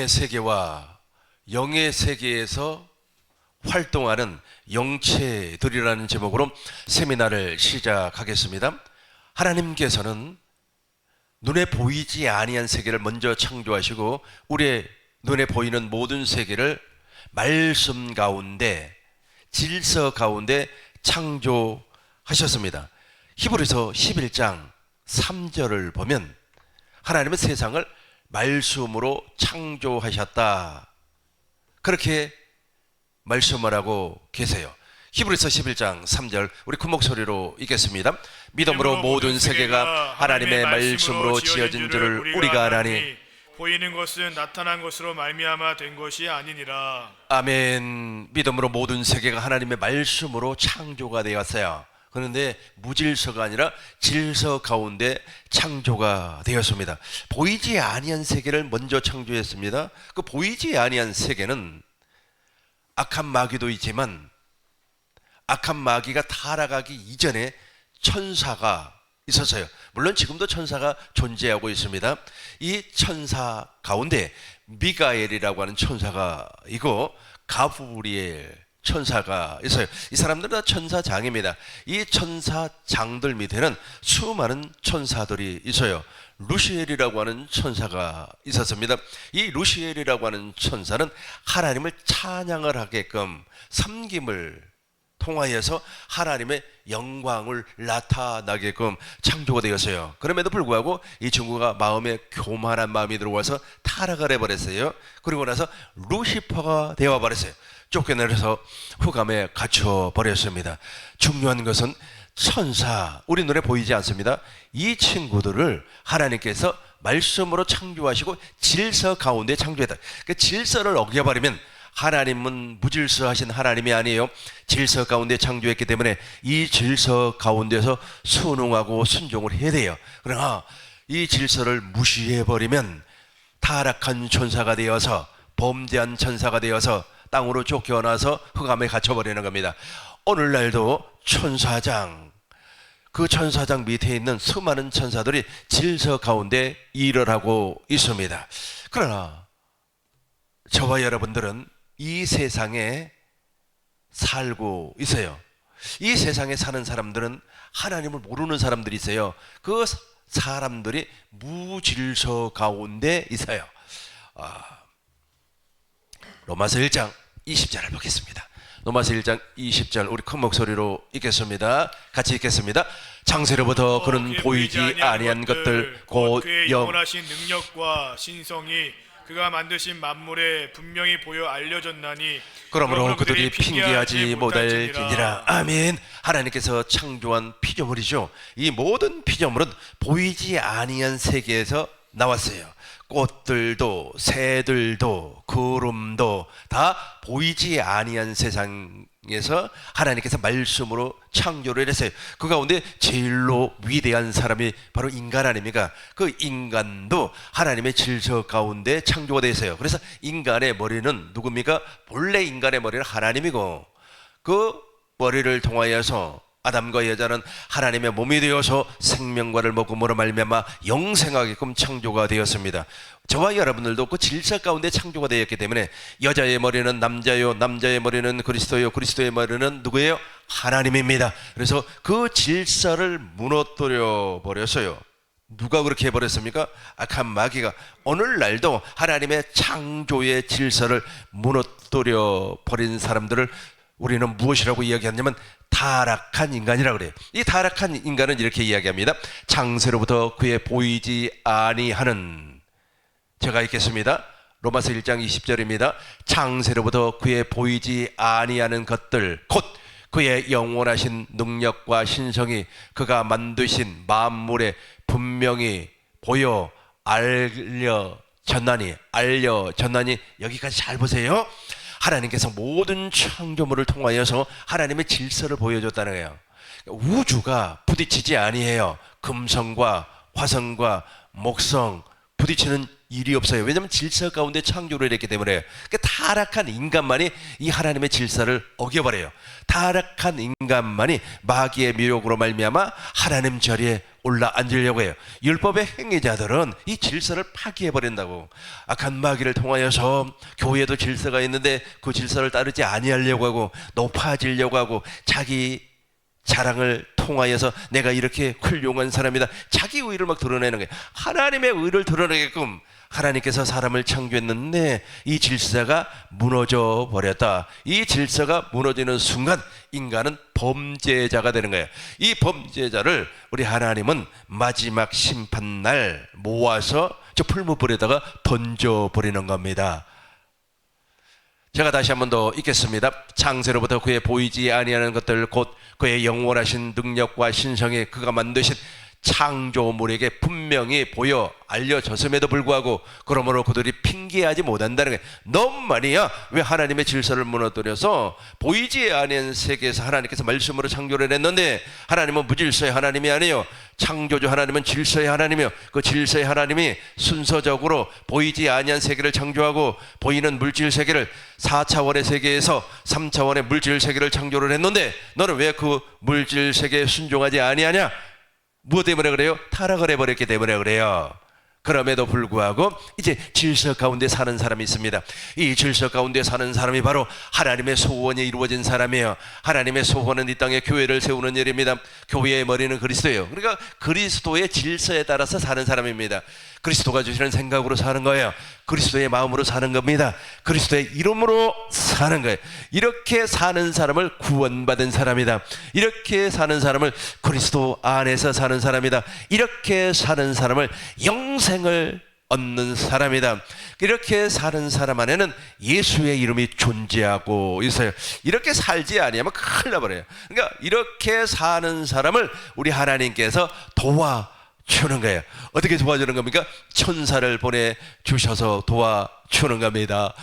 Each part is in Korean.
세계와 영의 세계에서 활동하는 영체들이라는 제목으로 세미나를 시작하겠습니다. 하나님께서는 눈에 보이지 아니한 세계를 먼저 창조하시고 우리의 눈에 보이는 모든 세계를 말씀 가운데, 질서 가운데 창조하셨습니다. 히브리서 11장 3절을 보면 하나님은 세상을 말씀으로 창조하셨다, 그렇게 말씀을 하고 계세요. 히브리서 11장 3절 우리 큰 목소리로 읽겠습니다. 믿음으로 모든 세계가 하나님의 말씀으로 지어진 줄을 우리가 아나니 보이는 것은 나타난 것으로 말미암아 된 것이 아니니라. 아멘. 믿음으로 모든 세계가 하나님의 말씀으로 창조가 되었어요. 그런데 무질서가 아니라 질서 가운데 창조가 되었습니다. 보이지 아니한 세계를 먼저 창조했습니다. 그 보이지 아니한 세계는 악한 마귀도 있지만 악한 마귀가 타락하기 이전에 천사가 있었어요. 물론 지금도 천사가 존재하고 있습니다. 이 천사 가운데 미가엘이라고 하는 천사가 있고 가브리엘 천사가 있어요. 이 사람들은 다 천사장입니다. 이 천사장들 밑에는 수많은 천사들이 있어요. 루시엘이라고 하는 천사가 있었습니다. 이 루시엘이라고 하는 천사는 하나님을 찬양을 하게끔 섬김을 통하여서 하나님의 영광을 나타나게끔 창조가 되었어요. 그럼에도 불구하고 이 친구가 마음에 교만한 마음이 들어와서 타락을 해버렸어요. 그리고 나서 루시퍼가 되어버렸어요. 쫓겨내서 흑암에 갇혀버렸습니다. 중요한 것은 천사, 우리 눈에 보이지 않습니다. 이 친구들을 하나님께서 말씀으로 창조하시고 질서 가운데 창조했다. 그 질서를 어겨버리면 하나님은 무질서하신 하나님이 아니에요. 질서 가운데 창조했기 때문에 이 질서 가운데서 순응하고 순종을 해야 돼요. 그러나 이 질서를 무시해버리면 타락한 천사가 되어서, 범죄한 천사가 되어서 땅으로 쫓겨나서 흑암에 갇혀버리는 겁니다. 오늘날도 천사장, 그 천사장 밑에 있는 수많은 천사들이 질서 가운데 일을 하고 있습니다. 그러나 저와 여러분들은 이 세상에 살고 있어요. 이 세상에 사는 사람들은 하나님을 모르는 사람들이 있어요. 그 사람들이 무질서 가운데 있어요. 로마서 1장 20절을 보겠습니다. 로마서 1장 20절 우리 큰 목소리로 읽겠습니다. 같이 읽겠습니다. 창세로부터 그는 보이지 아니한 것들 곧 그의 영원하신 능력과 신성이 그가 만드신 만물에 분명히 보여 알려졌나니 그러므로 그들이 핑계하지 못할지니라. 아멘. 하나님께서 창조한 피조물이죠. 이 모든 피조물은 보이지 아니한 세계에서 나왔어요. 꽃들도 새들도 구름도 다 보이지 아니한 세상에서 하나님께서 말씀으로 창조를 했어요. 그 가운데 제일로 위대한 사람이 바로 인간 아닙니까? 그 인간도 하나님의 질서 가운데 창조가 되어 있어요. 그래서 인간의 머리는 누굽니까? 본래 인간의 머리는 하나님이고 그 머리를 통하여서 아담과 여자는 하나님의 몸이 되어서 생명과를 먹음으로 말미암아 영생하게끔 창조가 되었습니다. 저와 여러분들도 그 질서 가운데 창조가 되었기 때문에 여자의 머리는 남자요, 남자의 머리는 그리스도요, 그리스도의 머리는 누구예요? 하나님입니다. 그래서 그 질서를 무너뜨려 버렸어요. 누가 그렇게 해버렸습니까? 악한 마귀가. 오늘날도 하나님의 창조의 질서를 무너뜨려 버린 사람들을 우리는 무엇이라고 이야기하냐면 타락한 인간이라 그래요. 이 타락한 인간은 이렇게 이야기합니다. 창세로부터 그의 보이지 아니하는, 제가 읽겠습니다. 로마서 1장 20절입니다. 창세로부터 그의 보이지 아니하는 것들 곧 그의 영원하신 능력과 신성이 그가 만드신 만물에 분명히 보여 알려졌나니. 여기까지 잘 보세요. 하나님께서 모든 창조물을 통하여서 하나님의 질서를 보여줬다는 거예요. 우주가 부딪히지 아니해요. 금성과 화성과 목성 부딪히는 일이 없어요. 왜냐하면 질서 가운데 창조를 했기 때문에. 그러니까 타락한 인간만이 이 하나님의 질서를 어겨버려요. 타락한 인간만이 마귀의 미혹으로 말미암아 하나님 자리에 올라앉으려고 해요. 율법의 행위자들은 이 질서를 파기해버린다고. 악한 마귀를 통하여서 교회도 질서가 있는데 그 질서를 따르지 아니하려고 하고 높아지려고 하고 자기 자랑을 통하여서 내가 이렇게 훌륭한 사람이다, 자기 의를 막 드러내는 거예요. 하나님의 의를 드러내게끔 하나님께서 사람을 창조했는데 이 질서가 무너져 버렸다. 이 질서가 무너지는 순간 인간은 범죄자가 되는 거예요. 이 범죄자를 우리 하나님은 마지막 심판날 모아서 저 풀무불에다가 던져버리는 겁니다. 제가 다시 한 번 더 읽겠습니다. 창세로부터 그의 보이지 아니하는 것들 곧 그의 영원하신 능력과 신성에 그가 만드신 창조물에게 분명히 보여 알려졌음에도 불구하고 그러므로 그들이 핑계하지 못한다는 거예요. 너무 말이야. 왜 하나님의 질서를 무너뜨려서 보이지 아니한 세계에서 하나님께서 말씀으로 창조를 했는데 하나님은 무질서의 하나님이 아니에요. 창조주 하나님은 질서의 하나님이요. 그 질서의 하나님이 순서적으로 보이지 아니한 세계를 창조하고 보이는 물질 세계를 4차원의 세계에서 3차원의 물질 세계를 창조를 했는데 너는 왜 그 물질 세계에 순종하지 아니하냐? 무엇 때문에 그래요? 타락을 해버렸기 때문에 그래요. 그럼에도 불구하고 이제 질서 가운데 사는 사람이 있습니다. 이 질서 가운데 사는 사람이 바로 하나님의 소원이 이루어진 사람이에요. 하나님의 소원은 이 땅에 교회를 세우는 일입니다. 교회의 머리는 그리스도예요. 그러니까 그리스도의 질서에 따라서 사는 사람입니다. 그리스도가 주시는 생각으로 사는 거예요. 그리스도의 마음으로 사는 겁니다. 그리스도의 이름으로 사는 거예요. 이렇게 사는 사람을 구원받은 사람이다. 이렇게 사는 사람을 그리스도 안에서 사는 사람이다. 이렇게 사는 사람을 영생을 얻는 사람이다. 이렇게 사는 사람 안에는 예수의 이름이 존재하고 있어요. 이렇게 살지 아니하면 큰일 나버려요. 그러니까 이렇게 사는 사람을 우리 하나님께서 도와주는 거예요. 어떻게 도와주는 겁니까? 천사를 보내주셔서 도와주는 겁니다.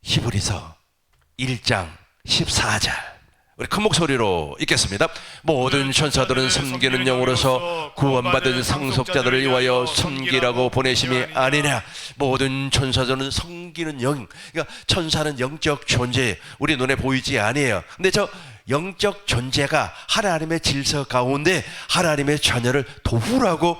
히브리서 1장 14절 우리 큰 목소리로 읽겠습니다. 모든 천사들은 섬기는 영으로서 구원받은 상속자들을 위하여 섬기라고 보내심이 아니냐. 모든 천사들은 섬기는 영. 그러니까 천사는 영적 존재, 우리 눈에 보이지 아니에요. 근데 저 영적 존재가 하나님의 질서 가운데 하나님의 자녀를 도우라고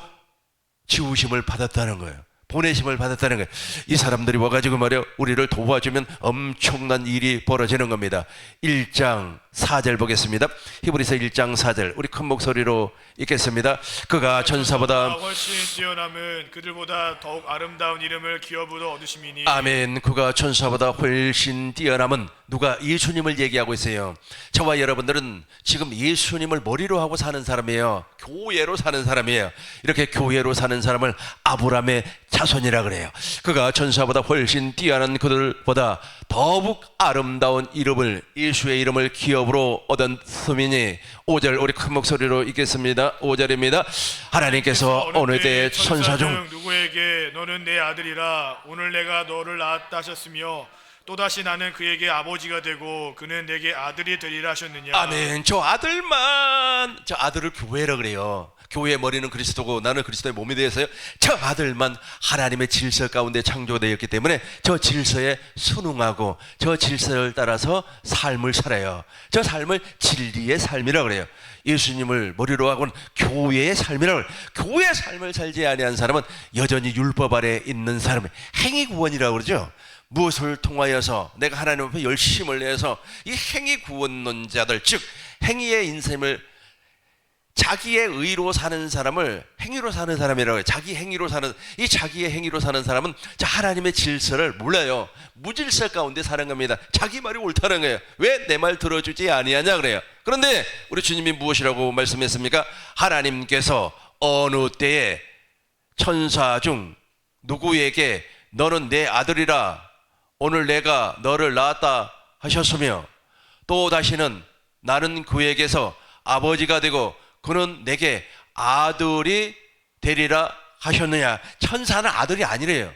지우심을 받았다는 거예요. 보내심을 받았다는 거예요. 이 사람들이 와가지고 말이야 우리를 도와주면 엄청난 일이 벌어지는 겁니다. 1장 4절 보겠습니다. 히브리서 1장 4절 우리 큰 목소리로 읽겠습니다. 그가 천사보다 훨씬 뛰어남은 그들보다 더욱 아름다운 이름을 기업으로 얻으심이니. 아멘. 그가 천사보다 훨씬 뛰어남은, 누가? 예수님을 얘기하고 있어요. 저와 여러분들은 지금 예수님을 머리로 하고 사는 사람이에요. 교회로 사는 사람이에요. 이렇게 교회로 사는 사람을 아브라함의 자손이라 그래요. 그가 천사보다 훨씬 뛰어난 그들보다 더욱 아름다운 이름을, 예수의 이름을 기업으로 얻었음이니. 5절 우리 큰 목소리로 읽겠습니다. 5절입니다. 하나님께서 어느 때 천사 중 누구에게 너는 내 아들이라 오늘 내가 너를 낳았다 하셨으며 또다시 나는 그에게 아버지가 되고 그는 내게 아들이 되리라 하셨느냐. 아멘. 저 아들만, 저 아들을 교회라 그래요. 교회의 머리는 그리스도고 나는 그리스도의 몸이 되어서요. 저 아들만 하나님의 질서 가운데 창조되었기 때문에 저 질서에 순응하고 저 질서를 따라서 삶을 살아요. 저 삶을 진리의 삶이라고 그래요. 예수님을 머리로 하고는 교회의 삶이라고 그래요. 교회의 삶을 살지 아니한 사람은 여전히 율법 아래 있는 사람이 행위 구원이라고 그러죠. 무엇을 통하여서 내가 하나님 앞에 열심을 내서 이 행위 구원론자들, 즉 행위의 인생을 자기의 의로 사는 사람을 행위로 사는 사람이라고 해요. 자기 행위로 사는, 이 자기의 행위로 사는 사람은 하나님의 질서를 몰라요. 무질서 가운데 사는 겁니다. 자기 말이 옳다는 거예요. 왜 내 말 들어주지 아니하냐 그래요. 그런데 우리 주님이 무엇이라고 말씀했습니까? 하나님께서 어느 때에 천사 중 누구에게 너는 내 아들이라 오늘 내가 너를 낳았다 하셨으며 또 다시는 나는 그에게서 아버지가 되고 그는 내게 아들이 되리라 하셨느냐. 천사는 아들이 아니래요.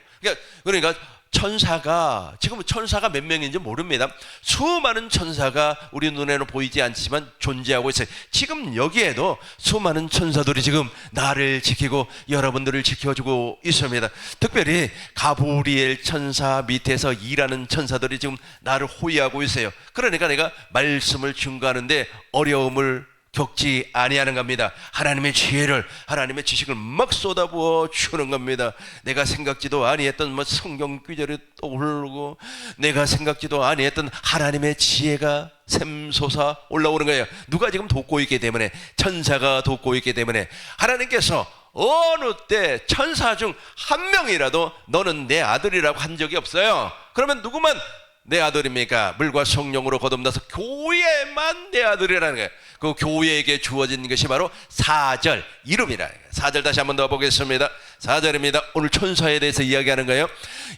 그러니까 천사가 지금 천사가 몇 명인지 모릅니다. 수많은 천사가 우리 눈에는 보이지 않지만 존재하고 있어요. 지금 여기에도 수많은 천사들이 지금 나를 지키고 여러분들을 지켜주고 있습니다. 특별히 가브리엘 천사 밑에서 일하는 천사들이 지금 나를 호위하고 있어요. 그러니까 내가 말씀을 증거하는데 어려움을 겪지 아니하는 겁니다. 하나님의 지혜를, 하나님의 지식을 막 쏟아부어 주는 겁니다. 내가 생각지도 아니했던 성경 구절이 떠오르고 내가 생각지도 아니했던 하나님의 지혜가 샘솟아 올라오는 거예요. 누가 지금 돕고 있기 때문에, 천사가 돕고 있기 때문에. 하나님께서 어느 때 천사 중 한 명이라도 너는 내 아들이라고 한 적이 없어요. 그러면 누구만 내 아들입니까? 물과 성령으로 거듭나서 교회만 내 아들이라는 거예요. 그 교회에게 주어진 것이 바로 사절, 이름이라는 거예요. 사절 다시 한번 더 보겠습니다. 사절입니다. 오늘 천사에 대해서 이야기하는 거예요.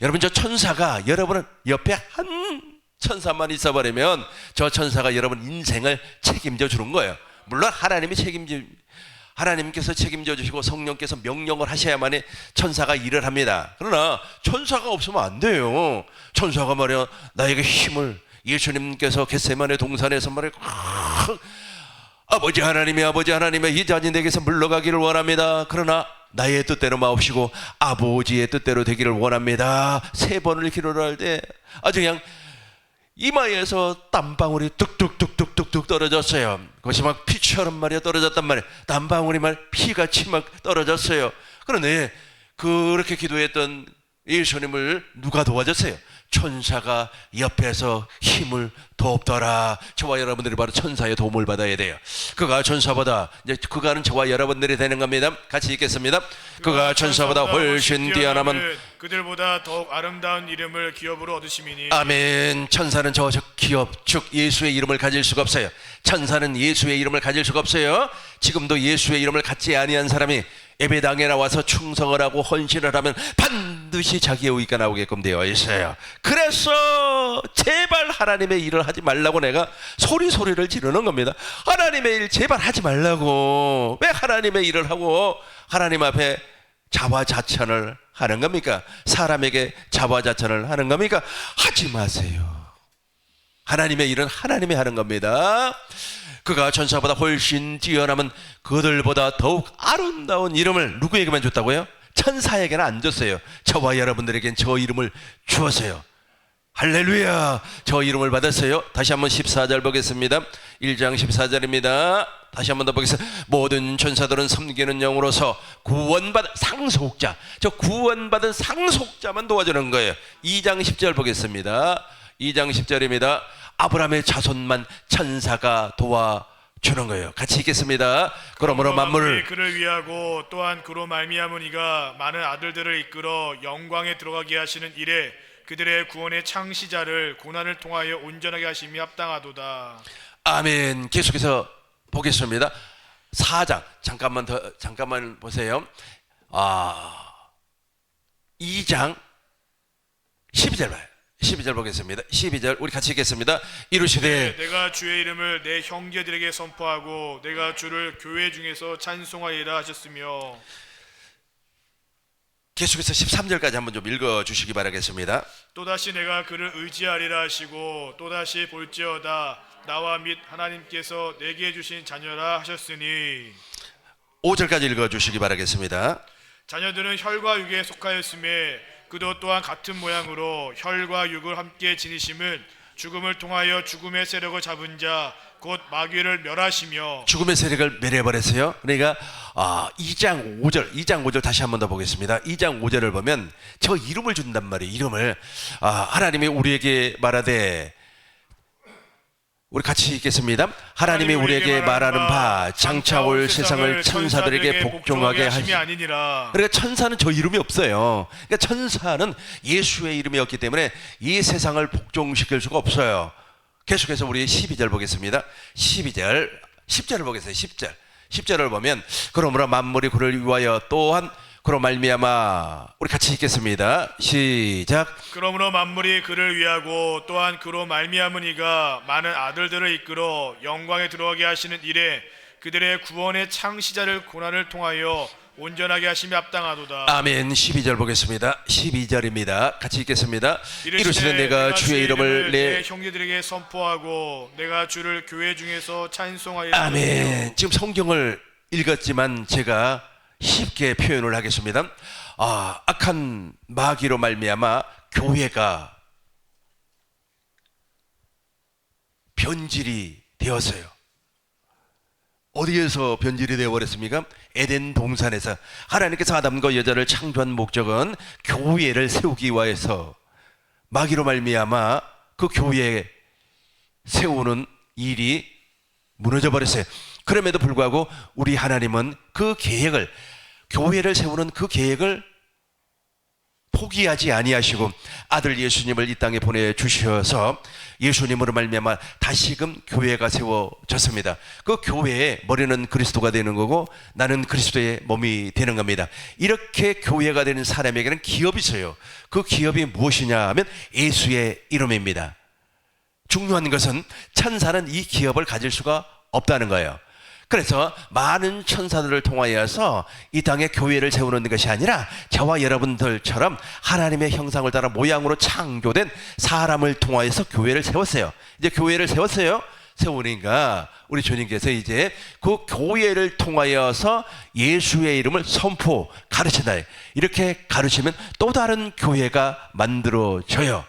여러분, 저 천사가 여러분은 옆에 한 천사만 있어버리면 저 천사가 여러분 인생을 책임져 주는 거예요. 물론 하나님께서 책임져 주시고 성령께서 명령을 하셔야만이 천사가 일을 합니다. 그러나 천사가 없으면 안 돼요. 천사가 말이야 나에게 힘을, 예수님께서 겟세마네 동산에서 말이야 아버지 하나님의 이 자녀에게서 물러가기를 원합니다. 그러나 나의 뜻대로 마옵시고 아버지의 뜻대로 되기를 원합니다. 3번을 기도할 때 아주 그냥 이마에서 땀방울이 뚝뚝뚝뚝뚝뚝 떨어졌어요. 그것이 막 피처럼 말이야 떨어졌단 말이야. 땀방울이 피같이 막 떨어졌어요. 그런데 그렇게 기도했던 예수님을 누가 도와줬어요? 천사가 옆에서 힘을 돕더라. 저와 여러분들이 바로 천사의 도움을 받아야 돼요. 그가 천사보다, 이제 그가는 저와 여러분들이 되는 겁니다. 같이 읽겠습니다. 그가 천사보다 훨씬 뛰어나면 그들보다 더욱 아름다운 이름을 기업으로 얻으심이니. 아멘. 천사는 저 기업, 즉 예수의 이름을 가질 수가 없어요. 천사는 예수의 이름을 가질 수가 없어요. 지금도 예수의 이름을 갖지 아니한 사람이 예배당에 나와서 충성을 하고 헌신을 하면 반드시 자기의 의가 나오게끔 되어 있어요. 그래서 제발 하나님의 일을 하지 말라고 내가 소리를 지르는 겁니다. 하나님의 일 제발 하지 말라고. 왜 하나님의 일을 하고 하나님 앞에 자화자찬을 하는 겁니까? 사람에게 자화자찬을 하는 겁니까? 하지 마세요. 하나님의 일은 하나님이 하는 겁니다. 그가 천사보다 훨씬 뛰어나면 그들보다 더욱 아름다운 이름을 누구에게만 줬다고요? 천사에게는 안 줬어요. 저와 여러분들에겐 저 이름을 주었어요. 할렐루야. 저 이름을 받았어요. 다시 한번 14절 보겠습니다. 1장 14절입니다. 다시 한번 더 보겠습니다. 모든 천사들은 섬기는 영으로서 구원받은 상속자, 저 구원받은 상속자만 도와주는 거예요. 2장 10절 보겠습니다. 2장 10절입니다. 아브라함의 자손만 천사가 도와주는 거예요. 같이 읽겠습니다. 그러므로 만물을 그를 위하고 또한 그로 말미암으니가 많은 아들들을 이끌어 영광에 들어가게 하시는 일에 그들의 구원의 창시자를 고난을 통하여 온전하게 하심이 합당하도다. 아멘. 계속해서 보겠습니다. 4장 잠깐만 보세요. 2장 12절 봐요. 12절 보겠습니다. 12절 우리 같이 읽겠습니다. 이루시되 내가 주의 이름을 내 형제들에게 선포하고 내가 주를 교회 중에서 찬송하리라 하셨으며. 계속해서 13절까지 한번 좀 읽어주시기 바라겠습니다. 또다시 내가 그를 의지하리라 하시고 또다시 볼지어다 나와 및 하나님께서 내게 주신 자녀라 하셨으니. 5절까지 읽어주시기 바라겠습니다. 자녀들은 혈과 육에 속하였음에 그도 또한 같은 모양으로 혈과 육을 함께 지니심은 죽음을 통하여 죽음의 세력을 잡은 자 곧 마귀를 멸하시며. 죽음의 세력을 멸해버렸어요. 그러니까 2장 5절 다시 한번 더 보겠습니다. 2장 5절을 보면 저 이름을 준단 말이에요. 이름을 하나님이 우리에게 말하되, 우리 같이 읽겠습니다. 하나님이 우리에게 말하는 바 장차 올 세상을 천사들에게 복종하게 하시니 아니니라. 그러니까 천사는 저 이름이 없어요. 그러니까 천사는 예수의 이름이었기 때문에 이 세상을 복종시킬 수가 없어요. 계속해서 우리 12절 보겠습니다. 10절을 보겠습니다. 10절을 보면 그러므로 만물이 그를 위하여 또한 그로 말미암아, 우리 같이 읽겠습니다. 시작. 그러므로 만물이 그를 위하고 또한 그로 말미암으니가 많은 아들들을 이끌어 영광에 들어가게 하시는 일에 그들의 구원의 창시자를 고난을 통하여 온전하게 하심이 합당하도다. 아멘. 12절 보겠습니다. 12절입니다. 같이 읽겠습니다. 이르시되 이르시되 내가 주의 이름을 내 형제들에게 선포하고 내가 주를 교회 중에서 찬송하리라. 아멘. 지금 성경을 읽었지만 제가 쉽게 표현을 하겠습니다. 악한 마귀로 말미암아 교회가 변질이 되었어요. 어디에서 변질이 되어버렸습니까? 에덴 동산에서. 하나님께서 아담과 여자를 창조한 목적은 교회를 세우기 위해서 마귀로 말미암아 그 교회에 세우는 일이 무너져 버렸어요. 그럼에도 불구하고 우리 하나님은 그 계획을, 교회를 세우는 그 계획을 포기하지 아니하시고 아들 예수님을 이 땅에 보내주셔서 예수님으로 말미암아 다시금 교회가 세워졌습니다. 그 교회의 머리는 그리스도가 되는 거고 나는 그리스도의 몸이 되는 겁니다. 이렇게 교회가 되는 사람에게는 기업이 있어요. 그 기업이 무엇이냐 하면 예수의 이름입니다. 중요한 것은 천사는 이 기업을 가질 수가 없다는 거예요. 그래서 많은 천사들을 통하여서 이 땅에 교회를 세우는 것이 아니라 저와 여러분들처럼 하나님의 형상을 따라 모양으로 창조된 사람을 통하여서 교회를 세웠어요. 이제 교회를 세웠어요. 세우니까 우리 주님께서 이제 그 교회를 통하여서 예수의 이름을 선포, 가르친다. 이렇게 가르치면 또 다른 교회가 만들어져요.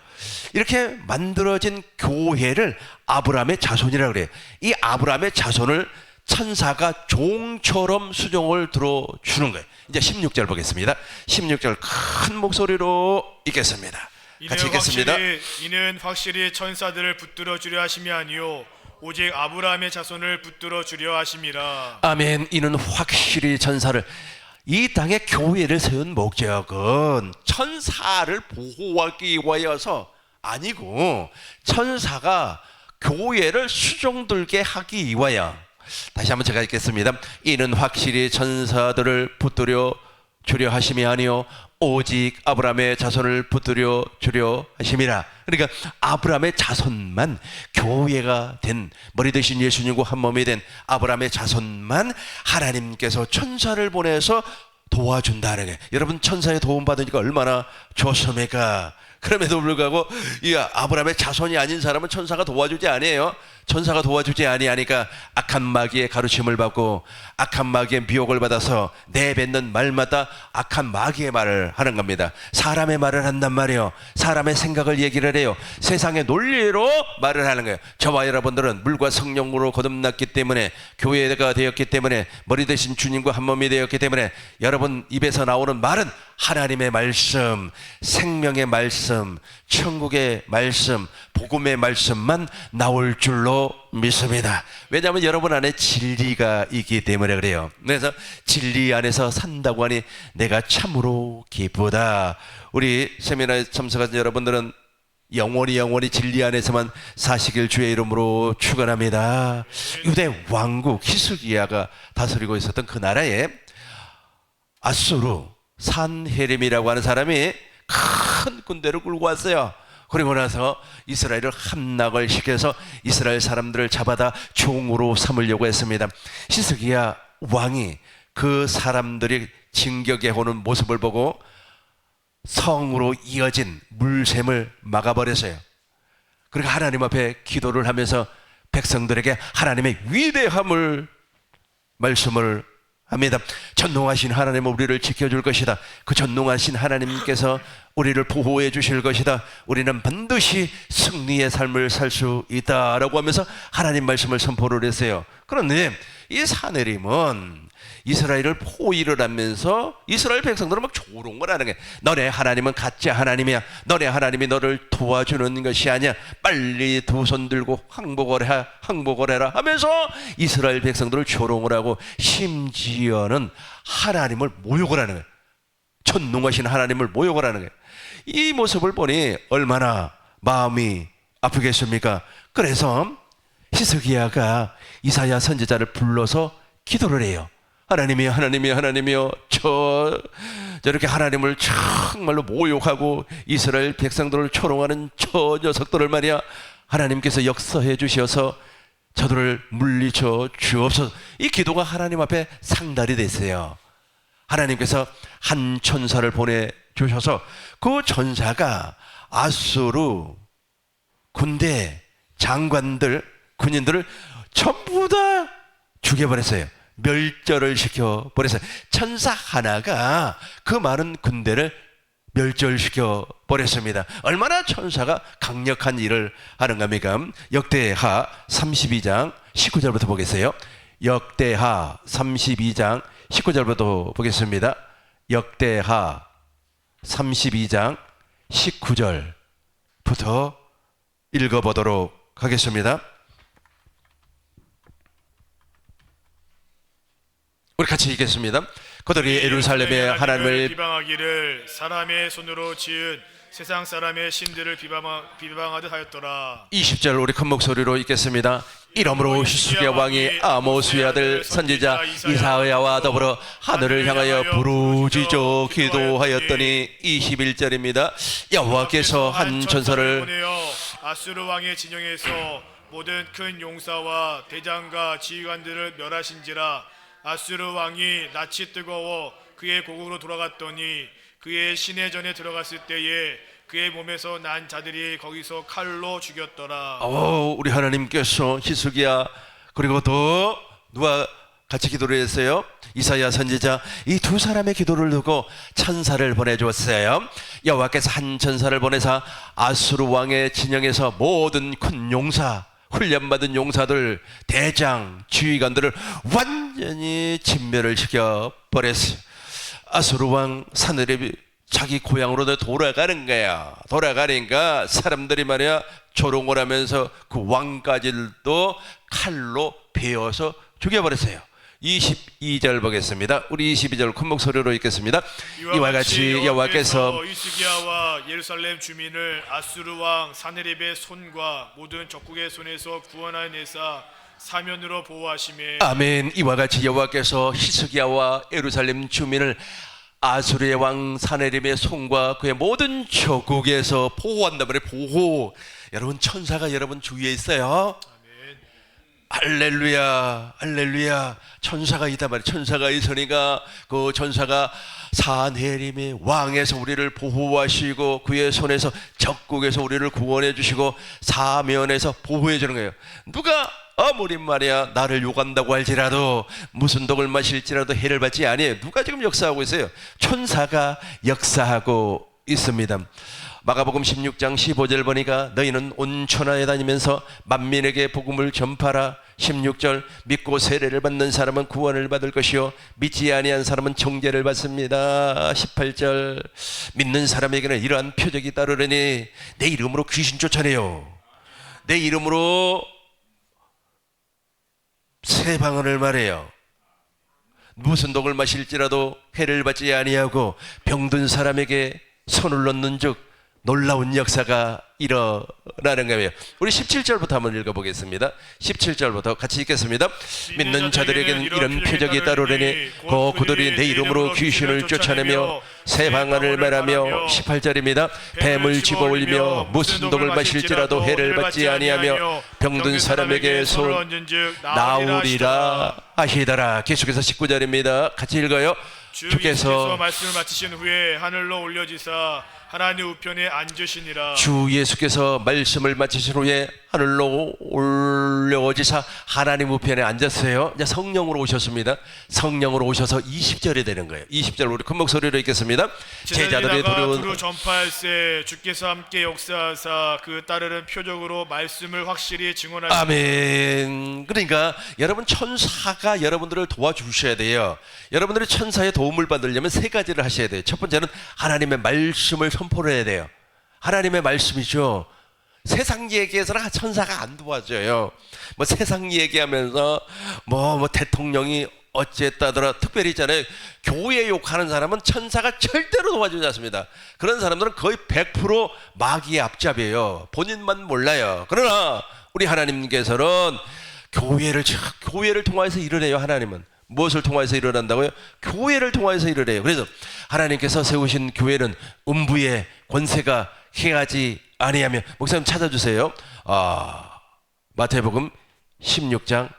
이렇게 만들어진 교회를 아브라함의 자손이라고 그래요. 이 아브라함의 자손을 천사가 종처럼 수종을 들어주는 거예요. 이제 16절 보겠습니다. 16절 큰 목소리로 읽겠습니다. 같이 읽겠습니다. 이는 확실히 천사들을 붙들어 주려 하심이 아니요 오직 아브라함의 자손을 붙들어 주려 하심이라. 아멘. 이는 확실히 천사를, 이 땅에 교회를 세운 목적은 천사를 보호하기 위하여서 아니고 천사가 교회를 수종들게 하기 위하여. 다시 한번 제가 읽겠습니다. 이는 확실히 천사들을 붙들어 주려 하심이 아니요 오직 아브라함의 자손을 붙들어 주려 하심이라. 그러니까 아브라함의 자손만, 교회가 된 머리 대신 예수님과 한 몸이 된 아브라함의 자손만 하나님께서 천사를 보내서 도와준다는 거예요. 여러분 천사의 도움 받으니까 얼마나 좋습니까? 그럼에도 불구하고 이 아브라함의 자손이 아닌 사람은 천사가 도와주지 아니에요. 천사가 도와주지 아니하니까 악한 마귀의 가르침을 받고 악한 마귀의 미혹을 받아서 내뱉는 말마다 악한 마귀의 말을 하는 겁니다. 사람의 말을 한단 말이에요. 사람의 생각을 얘기를 해요. 세상의 논리로 말을 하는 거예요. 저와 여러분들은 물과 성령으로 거듭났기 때문에, 교회가 되었기 때문에, 머리 대신 주님과 한 몸이 되었기 때문에 여러분 입에서 나오는 말은 하나님의 말씀, 생명의 말씀, 천국의 말씀, 복음의 말씀만 나올 줄로 믿습니다. 왜냐하면 여러분 안에 진리가 있기 때문에 그래요. 그래서 진리 안에서 산다고 하니 내가 참으로 기쁘다. 우리 세미나에 참석하신 여러분들은 영원히 진리 안에서만 사시길 주의 이름으로 축원합니다. 유대 왕국 히스기야가 다스리고 있었던 그 나라에 아수르 산헤림이라고 하는 사람이 큰 군대를 끌고 왔어요. 그리고 나서 이스라엘을 함락을 시켜서 이스라엘 사람들을 잡아다 종으로 삼으려고 했습니다. 히스기야 왕이 그 사람들이 진격해 오는 모습을 보고 성으로 이어진 물샘을 막아버렸어요. 그리고 하나님 앞에 기도를 하면서 백성들에게 하나님의 위대함을 말씀을 합니다. 전능하신 하나님은 우리를 지켜줄 것이다. 그 전능하신 하나님께서 우리를 보호해 주실 것이다. 우리는 반드시 승리의 삶을 살 수 있다라고 하면서 하나님 말씀을 선포를 했어요. 그런데 이 사내림은 이스라엘을 포위를 하면서 이스라엘 백성들은 막 조롱을 하는 거예요. 너네 하나님은 가짜 하나님이야. 너네 하나님이 너를 도와주는 것이 아니야. 빨리 두 손 들고 항복을 해라 하면서 이스라엘 백성들을 조롱을 하고 심지어는 하나님을 모욕을 하는 거예요. 전능하신 하나님을 모욕을 하는 거예요. 이 모습을 보니 얼마나 마음이 아프겠습니까? 그래서 히스기야가 이사야 선지자를 불러서 기도를 해요. 하나님이여 저렇게 하나님을 정말로 모욕하고 이스라엘 백성들을 조롱하는 저 녀석들을 말이야, 하나님께서 역사해 주셔서 저들을 물리쳐 주옵소서. 이 기도가 하나님 앞에 상달이 됐어요. 하나님께서 한 천사를 보내주셔서 그 천사가 아수르 군대 장관들, 군인들을 전부 다 죽여버렸어요. 멸절을 시켜버렸어요. 천사 하나가 그 많은 군대를 멸절시켜 버렸습니다. 얼마나 천사가 강력한 일을 하는 겁니까? 역대하 32장 19절부터 보겠어요. 역대하 32장 19절부터 보겠습니다. 역대하 32장 19절부터 읽어보도록 하겠습니다. 우리 같이 읽겠습니다. 그들이 예루살렘에 하나님을 비방하기를 사람의 손으로 지은 세상 사람의 신들을 비방하듯 하였더라. 20절 우리 큰 목소리로 읽겠습니다. 이러므로 히스기야 왕이 아모스의 아들 선지자 이사야와 더불어 하늘을 향하여 부르짖어 기도하였더니 21절입니다. 여호와께서 한 천사를 보내어 아수르 왕의 진영에서 모든 큰 용사와 대장과 지휘관들을 멸하신지라. 아수르 왕이 낯이 뜨거워 그의 고국으로 돌아갔더니 그의 시내전에 들어갔을 때에 그의 몸에서 난 자들이 거기서 칼로 죽였더라. 우리 하나님께서 히스기야 그리고 또 누가 같이 기도를 했어요? 이사야 선지자, 이 두 사람의 기도를 두고 천사를 보내주었어요. 여호와께서 한 천사를 보내사 아수르 왕의 진영에서 모든 큰 용사, 훈련받은 용사들, 대장, 지휘관들을 완전히 진멸을 시켜버렸어요. 아수르 왕 사느립이 자기 고향으로 돌아가는 거야. 돌아가니까 사람들이 말이야 조롱을 하면서 그 왕까지도 칼로 베어서 죽여버렸어요. 22절 보겠습니다. 우리 22절 큰 목소리로 읽겠습니다. 이와 같이 여호와께서 히스기야와 예루살렘 주민을 아수르 왕 사네립의 손과 모든 적국의 손에서 구원하여 내사 사면으로 보호하시매. 아멘. 이와 같이 여호와께서 히스기야와 예루살렘 주민을 아수르의 왕 사네립의 손과 그의 모든 적국에서 보호한단 말이에요. 보호. 여러분 천사가 여러분 주위에 있어요. 할렐루야, 할렐루야. 천사가 있단 말이에요. 천사가 있으니까 그 천사가 사네림의 왕에서 우리를 보호하시고 그의 손에서 적국에서 우리를 구원해 주시고 사면에서 보호해 주는 거예요. 누가 아무리 말이야 나를 욕한다고 할지라도 무슨 독을 마실지라도 해를 받지 아니에요. 누가 지금 역사하고 있어요? 천사가 역사하고 있습니다. 마가복음 16장 15절 보니까 너희는 온 천하에 다니면서 만민에게 복음을 전파라. 16절 믿고 세례를 받는 사람은 구원을 받을 것이요 믿지 아니한 사람은 정죄를 받습니다. 18절 믿는 사람에게는 이러한 표적이 따르려니 내 이름으로 귀신 쫓아내요. 내 이름으로 새 방언을 말해요. 무슨 독을 마실지라도 해를 받지 아니하고 병든 사람에게 손을 놓는 즉 놀라운 역사가 일어나는 거예요. 우리 17절부터 한번 읽어보겠습니다. 17절부터 같이 읽겠습니다. 믿는 자들에게는 이런 표적이 따르려니 그들이 내 이름으로 귀신을 쫓아내며 새 방언을 말하며 18절입니다. 뱀을 집어올리며 무슨 독을 마실지라도 해를 받지 아니하며 병든 사람에게 손 나오리라 하시더라. 계속해서 19절입니다. 같이 읽어요. 주께서 말씀을 마치신 후에 하늘로 올려지사 하나님 우편에 앉으시니라. 주 예수께서 말씀을 마치신 후에 하늘로 올려지사 하나님 우편에 앉았어요. 이제 성령으로 오셨습니다. 성령으로 오셔서 20절이 되는 거예요. 20절 우리 큰 목소리로 읽겠습니다. 제자들이 두루 전파할세 주께서 함께 역사하사 그 따르는 표적으로 말씀을 확실히 증언하시니. 아멘. 그러니까 여러분 천사가 여러분들을 도와주셔야 돼요. 여러분들이 천사의 도움을 받으려면 세 가지를 하셔야 돼요. 첫 번째는 하나님의 말씀을 선포를 해야 돼요. 하나님의 말씀이죠. 세상 얘기에서는 천사가 안 도와줘요. 뭐 세상 얘기하면서 뭐 대통령이 어쨌다더라 특별히 있잖아요. 교회 욕하는 사람은 천사가 절대로 도와주지 않습니다. 그런 사람들은 거의 100% 마귀의 앞잡이에요. 본인만 몰라요. 그러나 우리 하나님께서는 교회를 통해서 일을 해요. 하나님은 무엇을 통해서 일어난다고요? 교회를 통해서 일을 해요. 그래서 하나님께서 세우신 교회는 음부의 권세가 행하지 아니하며. 목사님 찾아주세요. 마태복음 16장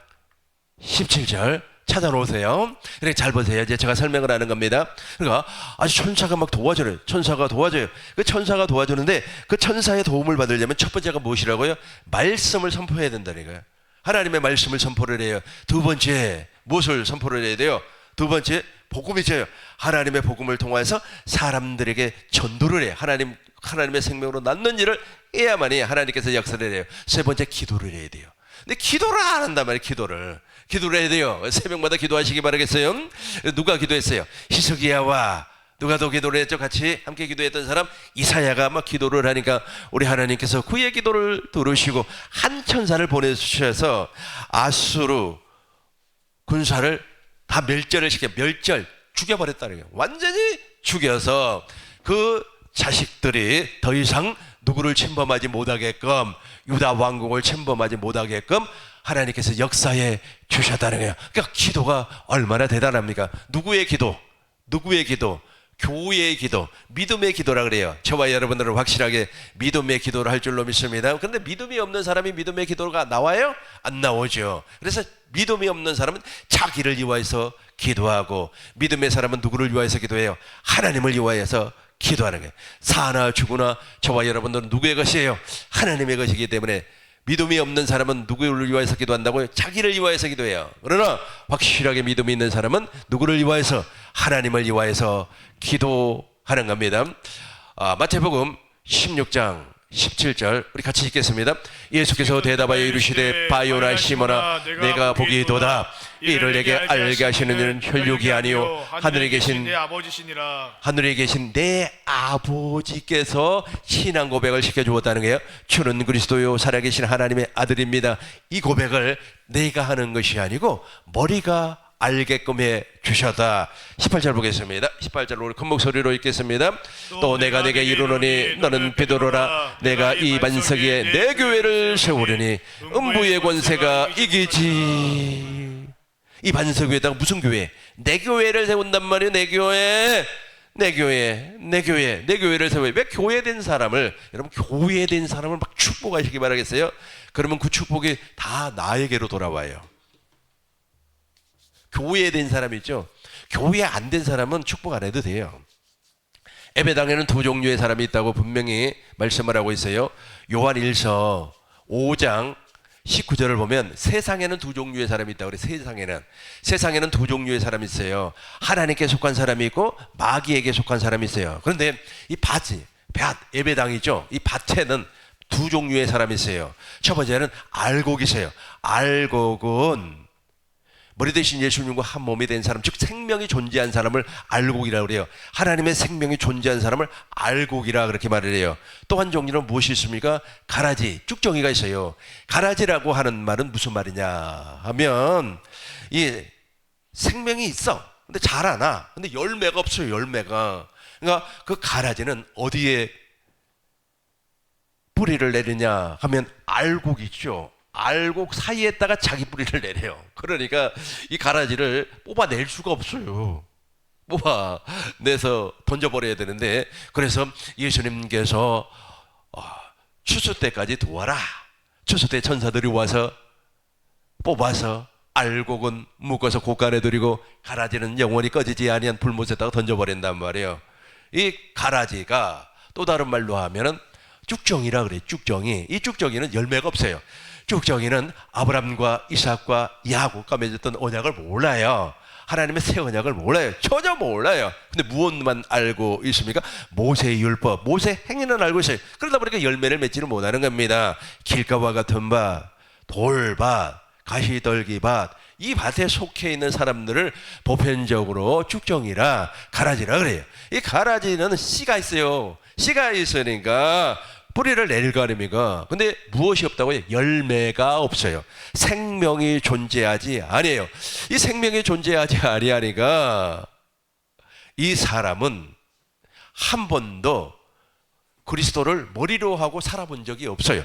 17절 찾아놓으세요. 이렇게 잘 보세요. 이제 제가 설명을 하는 겁니다. 그러니까 아주 천사가 막 도와줘요. 천사가 도와줘요. 그 천사가 도와주는데 그 천사의 도움을 받으려면 첫 번째가 무엇이라고요? 말씀을 선포해야 된다는 거예요. 하나님의 말씀을 선포를 해요. 두 번째 무엇을 선포를 해야 돼요? 두 번째 복음이죠. 하나님의 복음을 통해서 사람들에게 전도를 해요. 하나님의 생명으로 낳는 일을 해야만이 하나님께서 역사를 해요. 세 번째 기도를 해야 돼요. 근데 기도를 안 한단 말이에요. 기도를 해야 돼요. 새벽마다 기도하시기 바라겠어요. 누가 기도했어요? 히스기야와 누가 더 기도를 했죠? 같이 함께 기도했던 사람 이사야가 막 기도를 하니까 우리 하나님께서 그의 기도를 들으시고 한 천사를 보내주셔서 아수르 군사를 다 멸절 죽여버렸다는 거예요. 완전히 죽여서 그 자식들이 더 이상 누구를 침범하지 못하게끔, 유다 왕국을 침범하지 못하게끔 하나님께서 역사해 주셨다는 거예요. 그러니까 기도가 얼마나 대단합니까? 누구의 기도? 교회의 기도, 믿음의 기도라 그래요. 저와 여러분들은 확실하게 믿음의 기도를 할 줄로 믿습니다. 그런데 믿음이 없는 사람이 믿음의 기도가 나와요? 안 나오죠. 그래서 믿음이 없는 사람은 자기를 위하여서 기도하고, 믿음의 사람은 누구를 위하여서 기도해요? 하나님을 위하여서 기도하는 거예요. 사나 죽으나 저와 여러분들은 누구의 것이에요? 하나님의 것이기 때문에 믿음이 없는 사람은 누구를 위하여서 기도한다고요? 자기를 위하여서 기도해요. 그러나 확실하게 믿음이 있는 사람은 누구를 위하여서? 하나님을 위하여서 기도하는 겁니다. 마태복음 16장 17절 우리 같이 읽겠습니다. 예수께서 대답하여 이르시되 바요나 시몬아 내가 보기도다. 이를 내게 알게 하시는 이는 혈육이 아니요 하늘에 계신 내 아버지시니라. 하늘에 계신 내 아버지께서 신앙 고백을 시켜주었다는 거예요. 주는 그리스도요 살아계신 하나님의 아들입니다. 이 고백을 내가 하는 것이 아니고 머리가 알게끔 해 주셨다. 18절 보겠습니다. 18절 우리 큰 목소리로 읽겠습니다. 또 내가 내게 이르노니 너는 베드로라. 내가 이 반석 위에 내 교회를 세우려니 음부의 권세가 이기지. 이 반석 위에다가 무슨 교회? 내 교회를 세운단 말이에요. 내 교회를 세워요. 왜 교회된 사람을, 여러분 교회된 사람을 막 축복하시기 바라겠어요? 그러면 그 축복이 다 나에게로 돌아와요. 교회된 사람 있죠? 교회 안 된 사람은 축복 안 해도 돼요. 예배당에는 두 종류의 사람이 있다고 분명히 말씀을 하고 있어요. 요한 1서 5장 19절을 보면 세상에는 두 종류의 사람이 있다고 그래요. 세상에는 두 종류의 사람이 있어요. 하나님께 속한 사람이 있고 마귀에게 속한 사람이 있어요. 그런데 이 예배당이죠. 이 밭에는 두 종류의 사람이 있어요. 첫 번째는 알곡이세요. 알곡은 머리 대신 예수님과 한 몸이 된 사람, 즉 생명이 존재한 사람을 알곡이라고 그래요. 하나님의 생명이 존재한 사람을 알곡이라 그렇게 말을 해요. 또 한 종류는 무엇이 있습니까? 가라지, 쭉정이가 있어요. 가라지라고 하는 말은 무슨 말이냐 하면 이 생명이 있어. 근데 자라나. 근데 열매가 없어요. 열매가. 그러니까 그 가라지는 어디에 뿌리를 내리냐 하면 알곡 있죠. 알곡 사이에다가 자기 뿌리를 내려요. 그러니까 이 가라지를 뽑아낼 수가 없어요. 뽑아내서 던져버려야 되는데, 그래서 예수님께서 추수 때까지 두어라. 추수 때 천사들이 와서 뽑아서 알곡은 묶어서 곳간에 들이고 가라지는 영원히 꺼지지 아니한 불못에다가 던져버린단 말이에요. 이 가라지가 또 다른 말로 하면은 쭉정이라 그래요. 쭉정이. 이 쭉정이는 열매가 없어요. 쭉정이는 아브람과 이삭과 야곱과 맺었던 언약을 몰라요. 하나님의 새 언약을 몰라요. 전혀 몰라요. 근데 무엇만 알고 있습니까? 모세의 율법, 모세 행위는 알고 있어요. 그러다 보니까 열매를 맺지를 못하는 겁니다. 길가와 같은 밭, 돌밭, 가시떨기밭, 이 밭에 속해 있는 사람들을 보편적으로 쭉정이라 가라지라 그래요. 이 가라지는 씨가 있어요. 씨가 있으니까 뿌리를 내릴 거 아닙니까? 근데 무엇이 없다고요? 열매가 없어요. 생명이 존재하지 아니에요. 이 생명이 존재하지 아니하니까 이 사람은 한 번도 그리스도를 머리로 하고 살아본 적이 없어요.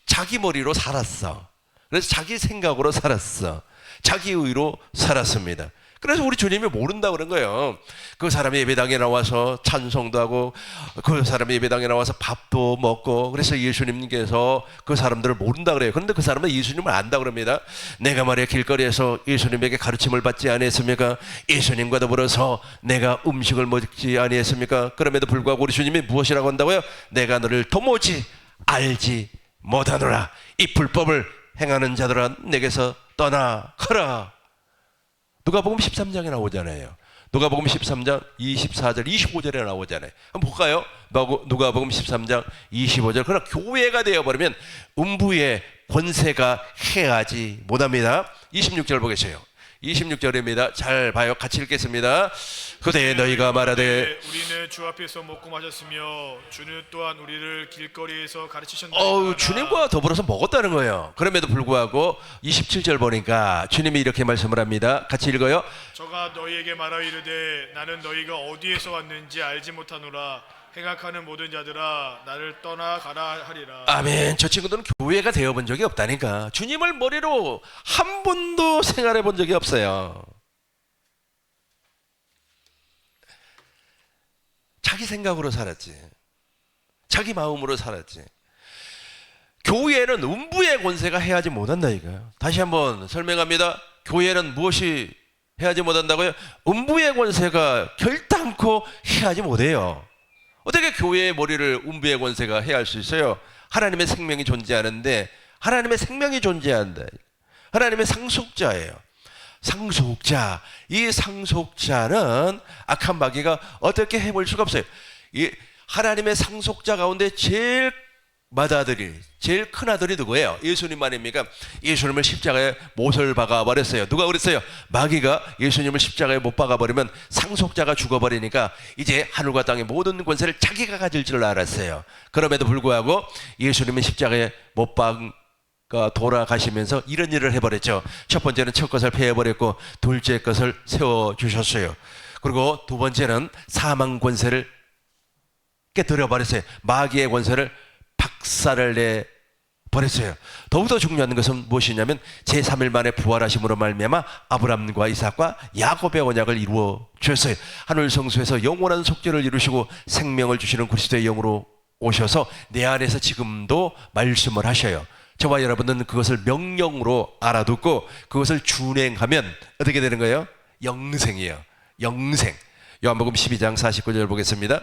자기 머리로 살았어. 그래서 자기 생각으로 살았어. 자기 의로 살았습니다. 그래서 우리 주님이 모른다 그런 거예요. 그 사람이 예배당에 나와서 찬송도 하고 그 사람이 예배당에 나와서 밥도 먹고 그래서 예수님께서 그 사람들을 모른다 그래요. 그런데 그 사람은 예수님을 안다 그럽니다. 내가 말이야 길거리에서 예수님에게 가르침을 받지 아니했습니까? 예수님과 더불어서 내가 음식을 먹지 아니했습니까? 그럼에도 불구하고 우리 주님이 무엇이라고 한다고요? 내가 너를 도무지 알지 못하노라. 이 불법을 행하는 자들아 내게서 떠나가라. 누가복음 13장에 나오잖아요. 누가복음 13장 24절 25절에 나오잖아요. 한번 볼까요? 누가복음 13장 25절. 그러나 교회가 되어버리면 음부의 권세가 해하지 못합니다. 26절 보겠어요. 26절입니다. 잘 봐요. 같이 읽겠습니다. 그때 너희가 말하되 우리는 주 앞에서 먹고 마셨으며 주는 또한 우리를 길거리에서 가르치셨나이다. 주님과 더불어서 먹었다는 거예요. 그럼에도 불구하고 27절 보니까 주님이 이렇게 말씀을 합니다. 같이 읽어요. 저가 너희에게 말하여 이르되 나는 너희가 어디에서 왔는지 알지 못하노라. 행악하는 모든 자들아 나를 떠나가라 하리라. 아멘. 저 친구들은 교회가 되어본 적이 없다니까. 주님을 머리로 한 번도 생활해 본 적이 없어요. 자기 생각으로 살았지. 자기 마음으로 살았지. 교회는 음부의 권세가 해하지 못한다 이거예요. 다시 한번 설명합니다. 교회는 무엇이 해하지 못한다고요? 음부의 권세가 결단코 해하지 못해요. 어떻게 교회의 머리를 음부의 권세가 해할 수 있어요? 하나님의 생명이 존재하는데 하나님의 생명이 존재한다. 하나님의 상속자예요. 상속자. 이 상속자는 악한 마귀가 어떻게 해볼 수가 없어요. 이 하나님의 상속자 가운데 제일 맏아들이 제일 큰 아들이 누구예요? 예수님 아닙니까? 예수님을 십자가에 못을 박아버렸어요. 누가 그랬어요? 마귀가 예수님을 십자가에 못 박아버리면 상속자가 죽어버리니까 이제 하늘과 땅의 모든 권세를 자기가 가질 줄 알았어요. 그럼에도 불구하고 예수님은 십자가에 못 박아 돌아가시면서 이런 일을 해버렸죠. 첫 번째는 첫 것을 폐해버렸고 둘째 것을 세워주셨어요. 그리고 두 번째는 사망 권세를 깨뜨려버렸어요. 마귀의 권세를 박살을 내 버렸어요. 더욱더 중요한 것은 무엇이냐면 제3일 만에 부활하심으로 말미암아 아브라함과 이삭과 야곱의 언약을 이루어 주셨어요. 하늘 성소에서 영원한 속죄를 이루시고 생명을 주시는 그리스도의 영으로 오셔서 내 안에서 지금도 말씀을 하셔요. 저와 여러분은 그것을 명령으로 알아듣고 그것을 준행하면 어떻게 되는 거예요? 영생이에요. 영생. 요한복음 12장 49절 보겠습니다.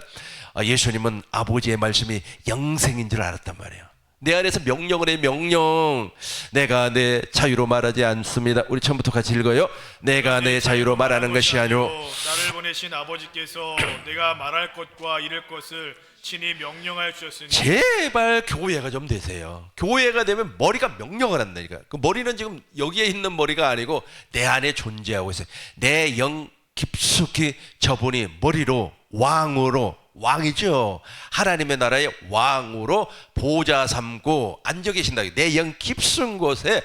예수님은 아버지의 말씀이 영생인 줄 알았단 말이에요. 내 안에서 명령을 해. 명령. 내가 내 자유로 말하지 않습니다. 우리 처음부터 같이 읽어요. 내가 내 자유로 말하는 것이 아니오 나를 보내신 아버지께서 내가 말할 것과 이를 것을 친히 명령하여 주셨으니. 제발 교회가 좀 되세요. 교회가 되면 머리가 명령을 한다니까. 그 머리는 지금 여기에 있는 머리가 아니고 내 안에 존재하고 있어요. 내 영 깊숙이 저분이 머리로 왕으로 왕이죠. 하나님의 나라의 왕으로 보좌 삼고 앉아 계신다. 내 영 깊은 곳에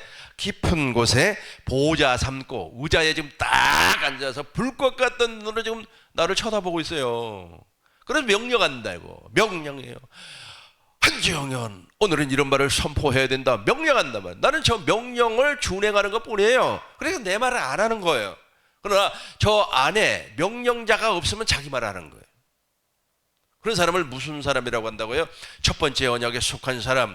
보좌 삼고 의자에 지금 딱 앉아서 불꽃 같던 눈으로 지금 나를 쳐다보고 있어요. 그래서 명령한다고. 명령해요. 한지영현 오늘은 이런 말을 선포해야 된다. 명령한다 말. 나는 저 명령을 준행하는 것 뿐이에요. 그래서 내 말을 안 하는 거예요. 그러나 저 안에 명령자가 없으면 자기 말 하는 거예요. 그런 사람을 무슨 사람이라고 한다고요? 첫 번째 언약에 속한 사람.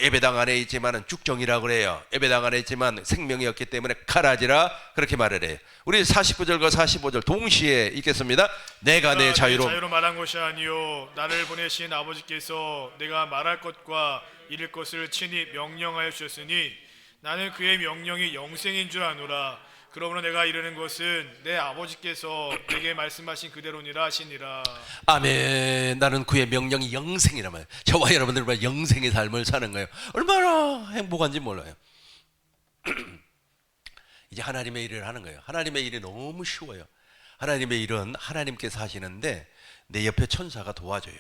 예배당 안에 있지만 쭉정이라고 그래요. 예배당 안에 있지만 생명이 없기 때문에 가라지라 그렇게 말을 해요. 우리 49절과 45절 동시에 읽겠습니다. 내가 내 자유로 말한 것이 아니요 나를 보내신 아버지께서 내가 말할 것과 이를 것을 친히 명령하여 주셨으니 나는 그의 명령이 영생인 줄 아노라. 그러므로 내가 이르는 것은 내 아버지께서 내게 말씀하신 그대로니라 하시니라. 아멘. 나는 그의 명령이 영생이란 말이에요. 저와 여러분들 영생의 삶을 사는 거예요. 얼마나 행복한지 몰라요. 이제 하나님의 일을 하는 거예요. 하나님의 일이 너무 쉬워요. 하나님의 일은 하나님께서 하시는데 내 옆에 천사가 도와줘요.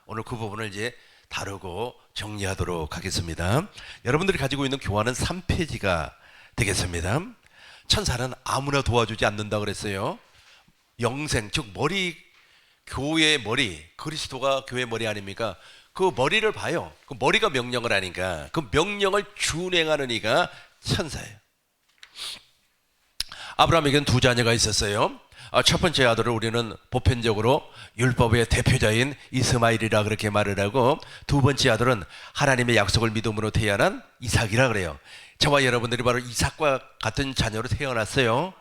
오늘 그 부분을 이제 다루고 정리하도록 하겠습니다. 여러분들이 가지고 있는 교환은 3페이지가 되겠습니다. 천사는 아무나 도와주지 않는다 그랬어요. 영생, 즉 머리, 교회의 머리, 그리스도가 교회 머리 아닙니까? 그 머리를 봐요. 그 머리가 명령을 하니까 그 명령을 준행하는 이가 천사예요. 아브라함에게는 두 자녀가 있었어요. 첫 번째 아들을 우리는 보편적으로 율법의 대표자인 이스마엘이라 그렇게 말을 하고, 두 번째 아들은 하나님의 약속을 믿음으로 태어난 이삭이라 그래요. 저와 여러분들이 바로 이삭과 같은 자녀로 태어났어요.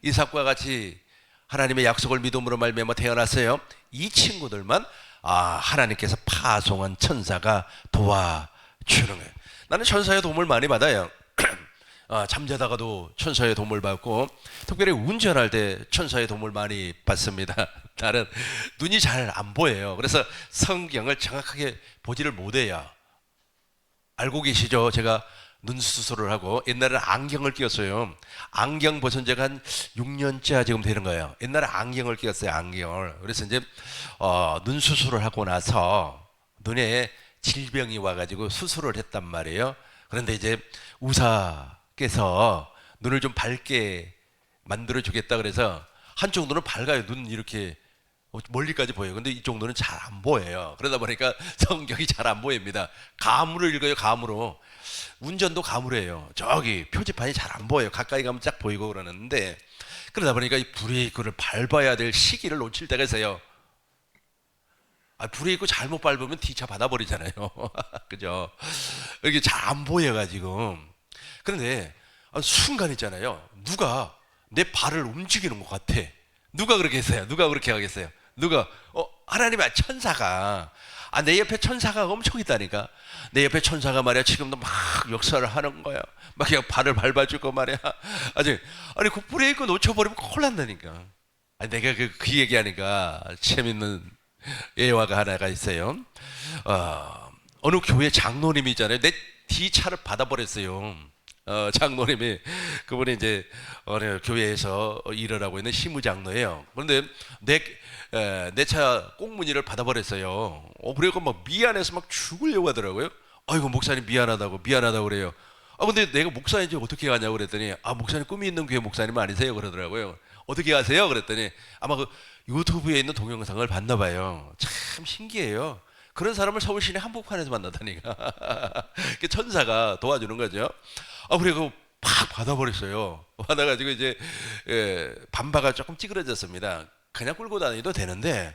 이삭과 같이 하나님의 약속을 믿음으로 말미암아 태어났어요. 이 친구들만 하나님께서 파송한 천사가 도와주는 거예요. 나는 천사의 도움을 많이 받아요. 잠자다가도 천사의 도움을 받고, 특별히 운전할 때 천사의 도움을 많이 받습니다. 나는 눈이 잘 안 보여요. 그래서 성경을 정확하게 보지를 못해요. 알고 계시죠? 제가 눈 수술을 하고 옛날에는 안경을 끼웠어요. 안경 벗은 지가 한 6년째 지금 되는 거예요. 옛날에 안경을 끼웠어요. 안경을. 그래서 이제 눈 수술을 하고 나서 눈에 질병이 와가지고 수술을 했단 말이에요. 그런데 이제 의사께서 눈을 좀 밝게 만들어 주겠다 그래서 한쪽 눈은 밝아요. 눈 이렇게 멀리까지 보여요. 근데 이쪽 눈은 잘 안 보여요. 그러다 보니까 성경이 잘 안 보입니다. 감으로 읽어요. 감으로. 운전도 감으로 해요. 저기 표지판이 잘 안 보여요. 가까이 가면 쫙 보이고 그러는데, 그러다 보니까 이 브레이크를 밟아야 될 시기를 놓칠 때가 있어요. 브레이크 잘못 밟으면 뒤차 받아버리잖아요. 그죠? 이렇게 잘 안 보여가지고. 그런데 순간 있잖아요. 누가 내 발을 움직이는 것 같아. 누가 그렇게 했어요? 누가 그렇게 하겠어요? 누가? 하나님의 천사가. 내 옆에 천사가 엄청 있다니까. 내 옆에 천사가 말이야 지금도 막 역사를 하는 거야. 막 그냥 발을 밟아주고 말이야. 아니 그 브레이크 놓쳐버리면 큰일 난다니까. 내가 그 얘기하니까 재밌는 예화가 하나가 있어요. 어느 교회 장로님이 있잖아요. 내 뒤차를 받아버렸어요. 장로님이, 그분이 이제 어느 교회에서 일을 하고 있는 시무장로예요. 그런데 내 차 꽁무니를 받아버렸어요. 그래서 막 미안해서 막 죽으려고 하더라고요. 아이고 목사님 미안하다고 그래요. 근데 내가 목사인지 어떻게 하냐고 그랬더니, 목사님 꿈이 있는 교회 목사님 아니세요? 그러더라고요. 어떻게 아세요? 그랬더니 아마 그 유튜브에 있는 동영상을 봤나 봐요. 참 신기해요. 그런 사람을 서울 시내 한복판에서 만나다니까. 천사가 도와주는 거죠. 그리고 팍 받아버렸어요. 받아가지고 이제 반바가 조금 찌그러졌습니다. 그냥 끌고 다니도 되는데,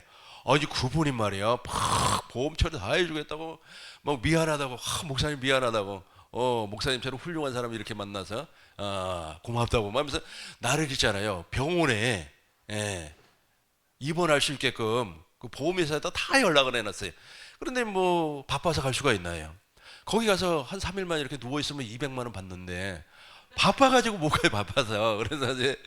이제 그분이 말이야 팍 보험 처리 다 해주겠다고 막 미안하다고, 목사님 미안하다고, 목사님처럼 훌륭한 사람 이렇게 만나서 고맙다고 하면서 나를 있잖아요 병원에 입원할 수 있게끔 그 보험회사에다 다 연락을 해놨어요. 그런데 뭐 바빠서 갈 수가 있나요? 거기 가서 한 3일만 이렇게 누워있으면 200만 원 받는데, 바빠가지고 못 가요. 바빠서. 그래서 이제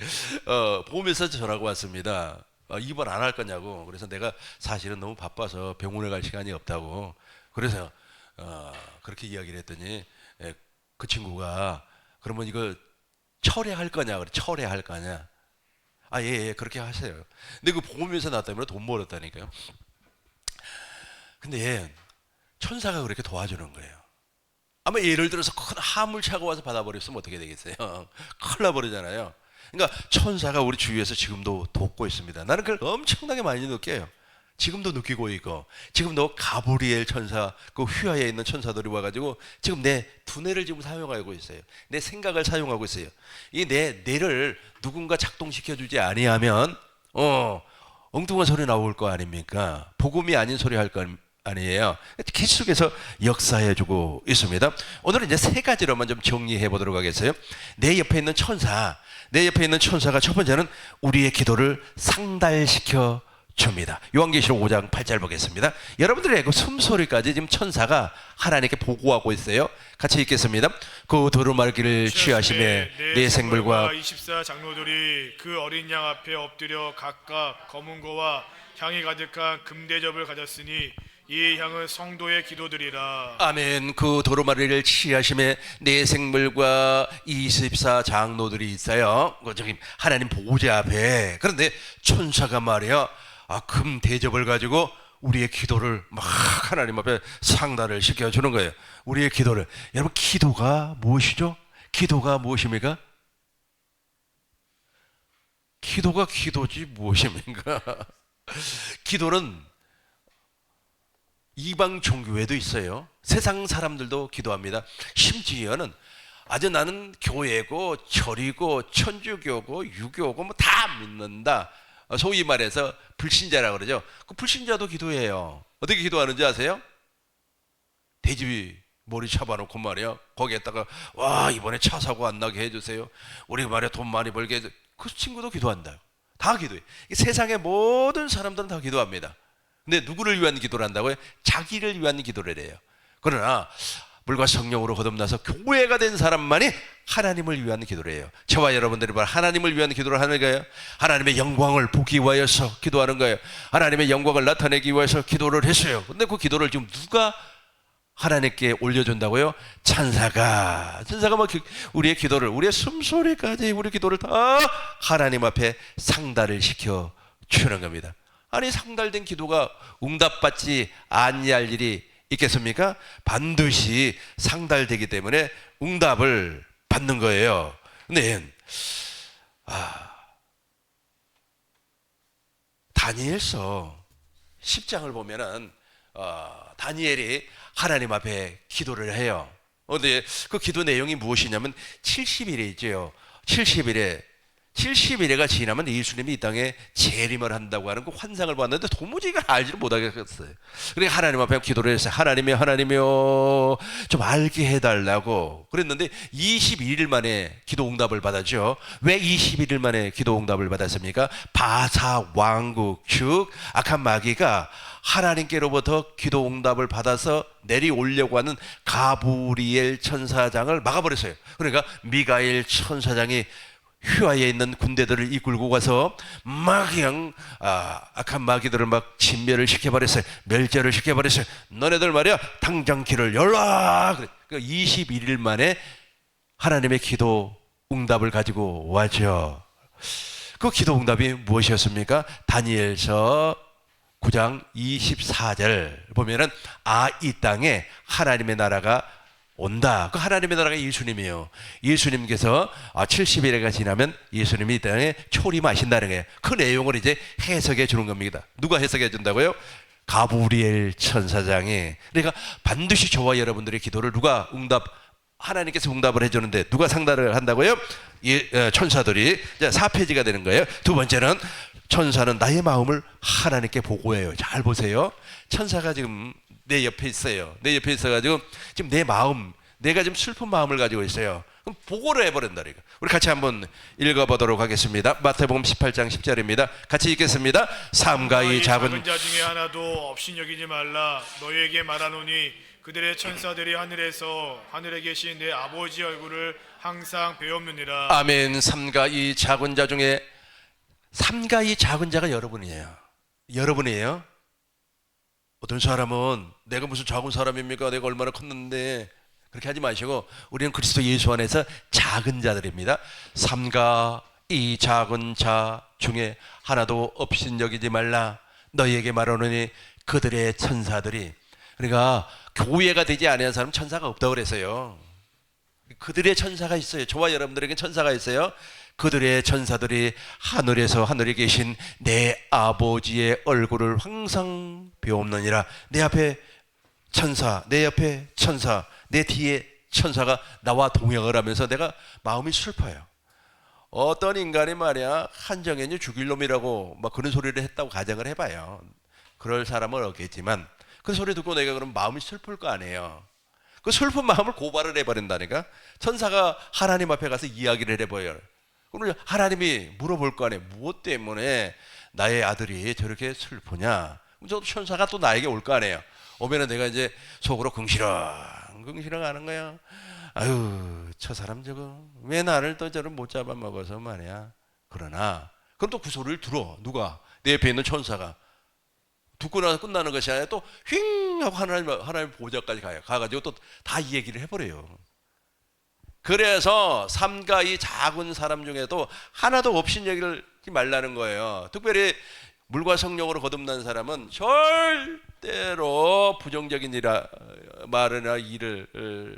보험회사에서 전화가 왔습니다. 입원 안 할 거냐고. 그래서 내가 사실은 너무 바빠서 병원에 갈 시간이 없다고. 그래서 그렇게 이야기를 했더니 그 친구가 그러면 이거 철회할 거냐 그래. 철회할 거냐. 예, 그렇게 하세요. 근데 그 보험회사 나 때문에 돈 벌었다니까요. 근데 천사가 그렇게 도와주는 거예요. 아마 예를 들어서 큰 화물차가 와서 받아버렸으면 어떻게 되겠어요? 큰일 나버리잖아요. 그러니까 천사가 우리 주위에서 지금도 돕고 있습니다. 나는 그걸 엄청나게 많이 느껴요. 지금도 느끼고 있고, 지금도 가브리엘 천사, 그 휘하에 있는 천사들이 와가지고 지금 내 두뇌를 지금 사용하고 있어요. 내 생각을 사용하고 있어요. 이 내 뇌를 누군가 작동시켜주지 아니하면 엉뚱한 소리 나올 거 아닙니까? 복음이 아닌 소리 할 거 아니에요. 계속해서 역사해주고 있습니다. 오늘은 이제 세 가지로만 좀 정리해 보도록 하겠어요. 내 옆에 있는 천사가 첫 번째는 우리의 기도를 상달시켜 줍니다. 요한계시록 5장 8절 보겠습니다. 여러분들의 그 숨소리까지 지금 천사가 하나님께 보고하고 있어요. 같이 읽겠습니다. 그 두루마기를 취하심에 네 생물과 24 장로들이 그 어린 양 앞에 엎드려 각각 검은 거와 향이 가득한 금대접을 가졌으니 이 향은 성도의 기도들이라. 아멘. 그 도루마리를 취하심에 네 생물과 24 장로들이 있어요. 저기 하나님 보좌 앞에. 그런데 천사가 말이야 금 대접을 가지고 우리의 기도를 막 하나님 앞에 상달을 시켜주는 거예요. 우리의 기도를. 여러분, 기도가 무엇이죠? 기도가 무엇입니까? 기도가 기도지 무엇입니까? 기도는 이방 종교에도 있어요. 세상 사람들도 기도합니다. 심지어는 아주 나는 교회고 절이고 천주교고 유교고 뭐 다 믿는다. 소위 말해서 불신자라고 그러죠. 그 불신자도 기도해요. 어떻게 기도하는지 아세요? 돼지 머리 잡아놓고 말이야, 거기에다가 와 이번에 차 사고 안 나게 해주세요, 우리 말이야 돈 많이 벌게 해주세요. 그 친구도 기도한다. 다 기도해. 세상의 모든 사람들은 다 기도합니다. 근데 누구를 위한 기도를 한다고요? 자기를 위한 기도를 해요. 그러나 물과 성령으로 거듭나서 교회가 된 사람만이 하나님을 위한 기도를 해요. 저와 여러분들이 바로 하나님을 위한 기도를 하는 거예요. 하나님의 영광을 보기 위하여서 기도하는 거예요. 하나님의 영광을 나타내기 위해서 기도를 했어요. 근데 그 기도를 지금 누가 하나님께 올려준다고요? 천사가 막 우리의 기도를, 우리의 숨소리까지 우리 기도를 다 하나님 앞에 상달을 시켜 주는 겁니다. 아니 상달된 기도가 응답받지 아니할 일이 있겠습니까? 반드시 상달되기 때문에 응답을 받는 거예요. 근데 다니엘서 10장을 보면은 다니엘이 하나님 앞에 기도를 해요. 근데 그 기도 내용이 무엇이냐면 70일에 있죠. 70일에가 지나면 예수님이 이 땅에 재림을 한다고 하는 그 환상을 봤는데 도무지 이걸 알지를 못하겠어요. 그러니까 하나님 앞에 기도를 했어요. 하나님이요 좀 알게 해달라고 그랬는데 21일 만에 기도 응답을 받았죠. 왜 21일 만에 기도 응답을 받았습니까? 바사 왕국 즉 악한 마귀가 하나님께로부터 기도 응답을 받아서 내려오려고 하는 가브리엘 천사장을 막아버렸어요. 그러니까 미가엘 천사장이 휘하에 있는 군대들을 이끌고 가서 막 그냥 악한 마귀들을 막 진멸을 시켜버렸어요. 멸절을 시켜버렸어요. 너네들 말이야 당장 길을 열라. 그러니까 21일 만에 하나님의 기도 응답을 가지고 왔죠. 그 기도 응답이 무엇이었습니까? 다니엘서 9장 24절 보면은 이 땅에 하나님의 나라가 온다. 그 하나님의 나라가 예수님이에요. 예수님께서 70일가 지나면 예수님이 이 땅에 초림하신다는 거예요. 그 내용을 이제 해석해 주는 겁니다. 누가 해석해 준다고요? 가브리엘 천사장이. 그러니까 반드시 저와 여러분들의 기도를 누가 하나님께서 응답을 해주는데 누가 상달을 한다고요? 천사들이. 자, 4페이지가 되는 거예요. 두 번째는 천사는 나의 마음을 하나님께 보고해요. 잘 보세요. 천사가 지금 내 옆에 있어요. 내 옆에 있어가지고 지금 내 마음, 내가 지금 슬픈 마음을 가지고 있어요. 그럼 보고를 해버린다. 우리 같이 한번 읽어보도록 하겠습니다. 마태복음 18장 10절입니다. 같이 읽겠습니다. 삼가 이 작은 자 중에 하나도 업신여기지 말라. 너희에게 말하노니 그들의 천사들이 하늘에 계신 내 아버지 얼굴을 항상 배웁느니라. 아멘. 삼가 이 작은 자 중에 삼가 이 작은 자가 여러분이에요. 여러분이에요. 어떤 사람은 내가 무슨 작은 사람입니까? 내가 얼마나 컸는데. 그렇게 하지 마시고 우리는 그리스도 예수 안에서 작은 자들입니다. 삼가 이 작은 자 중에 하나도 업신여기지 말라. 너희에게 말하노니 그들의 천사들이. 그러니까 교회가 되지 아니한 사람 천사가 없다고 그랬어요. 그들의 천사가 있어요. 저와 여러분들에게 천사가 있어요. 그들의 천사들이 하늘에 계신 내 아버지의 얼굴을 항상 배웁느니라. 내 앞에 천사, 내 옆에 천사, 내 뒤에 천사가 나와 동행을 하면서 내가 마음이 슬퍼요. 어떤 인간이 말이야 한정현이 죽일 놈이라고 막 그런 소리를 했다고 가정을 해봐요. 그럴 사람은 없겠지만 그 소리 듣고 내가 그럼 마음이 슬플 거 아니에요. 그 슬픈 마음을 고발을 해버린다니까. 천사가 하나님 앞에 가서 이야기를 해버려요. 그러면 하나님이 물어볼 거 아니에요. 무엇 때문에 나의 아들이 저렇게 슬프냐. 저 천사가 또 나에게 올 거 아니에요. 오면은 내가 이제 속으로 긍시렁 하는 거야. 아유 저 사람 저거 왜 나를 또 저를 못 잡아먹어서 말이야. 그러나 그럼 또 그 소리를 들어. 누가? 내 옆에 있는 천사가. 듣고 나서 끝나는 것이 아니라 또 휙 하고 하나님 보좌까지 가가지고 또 다 이 얘기를 해버려요. 그래서 삼가 이 작은 사람 중에도 하나도 업신여기지 말라는 거예요. 특별히 물과 성령으로 거듭난 사람은 절대로 부정적인 말이나 일을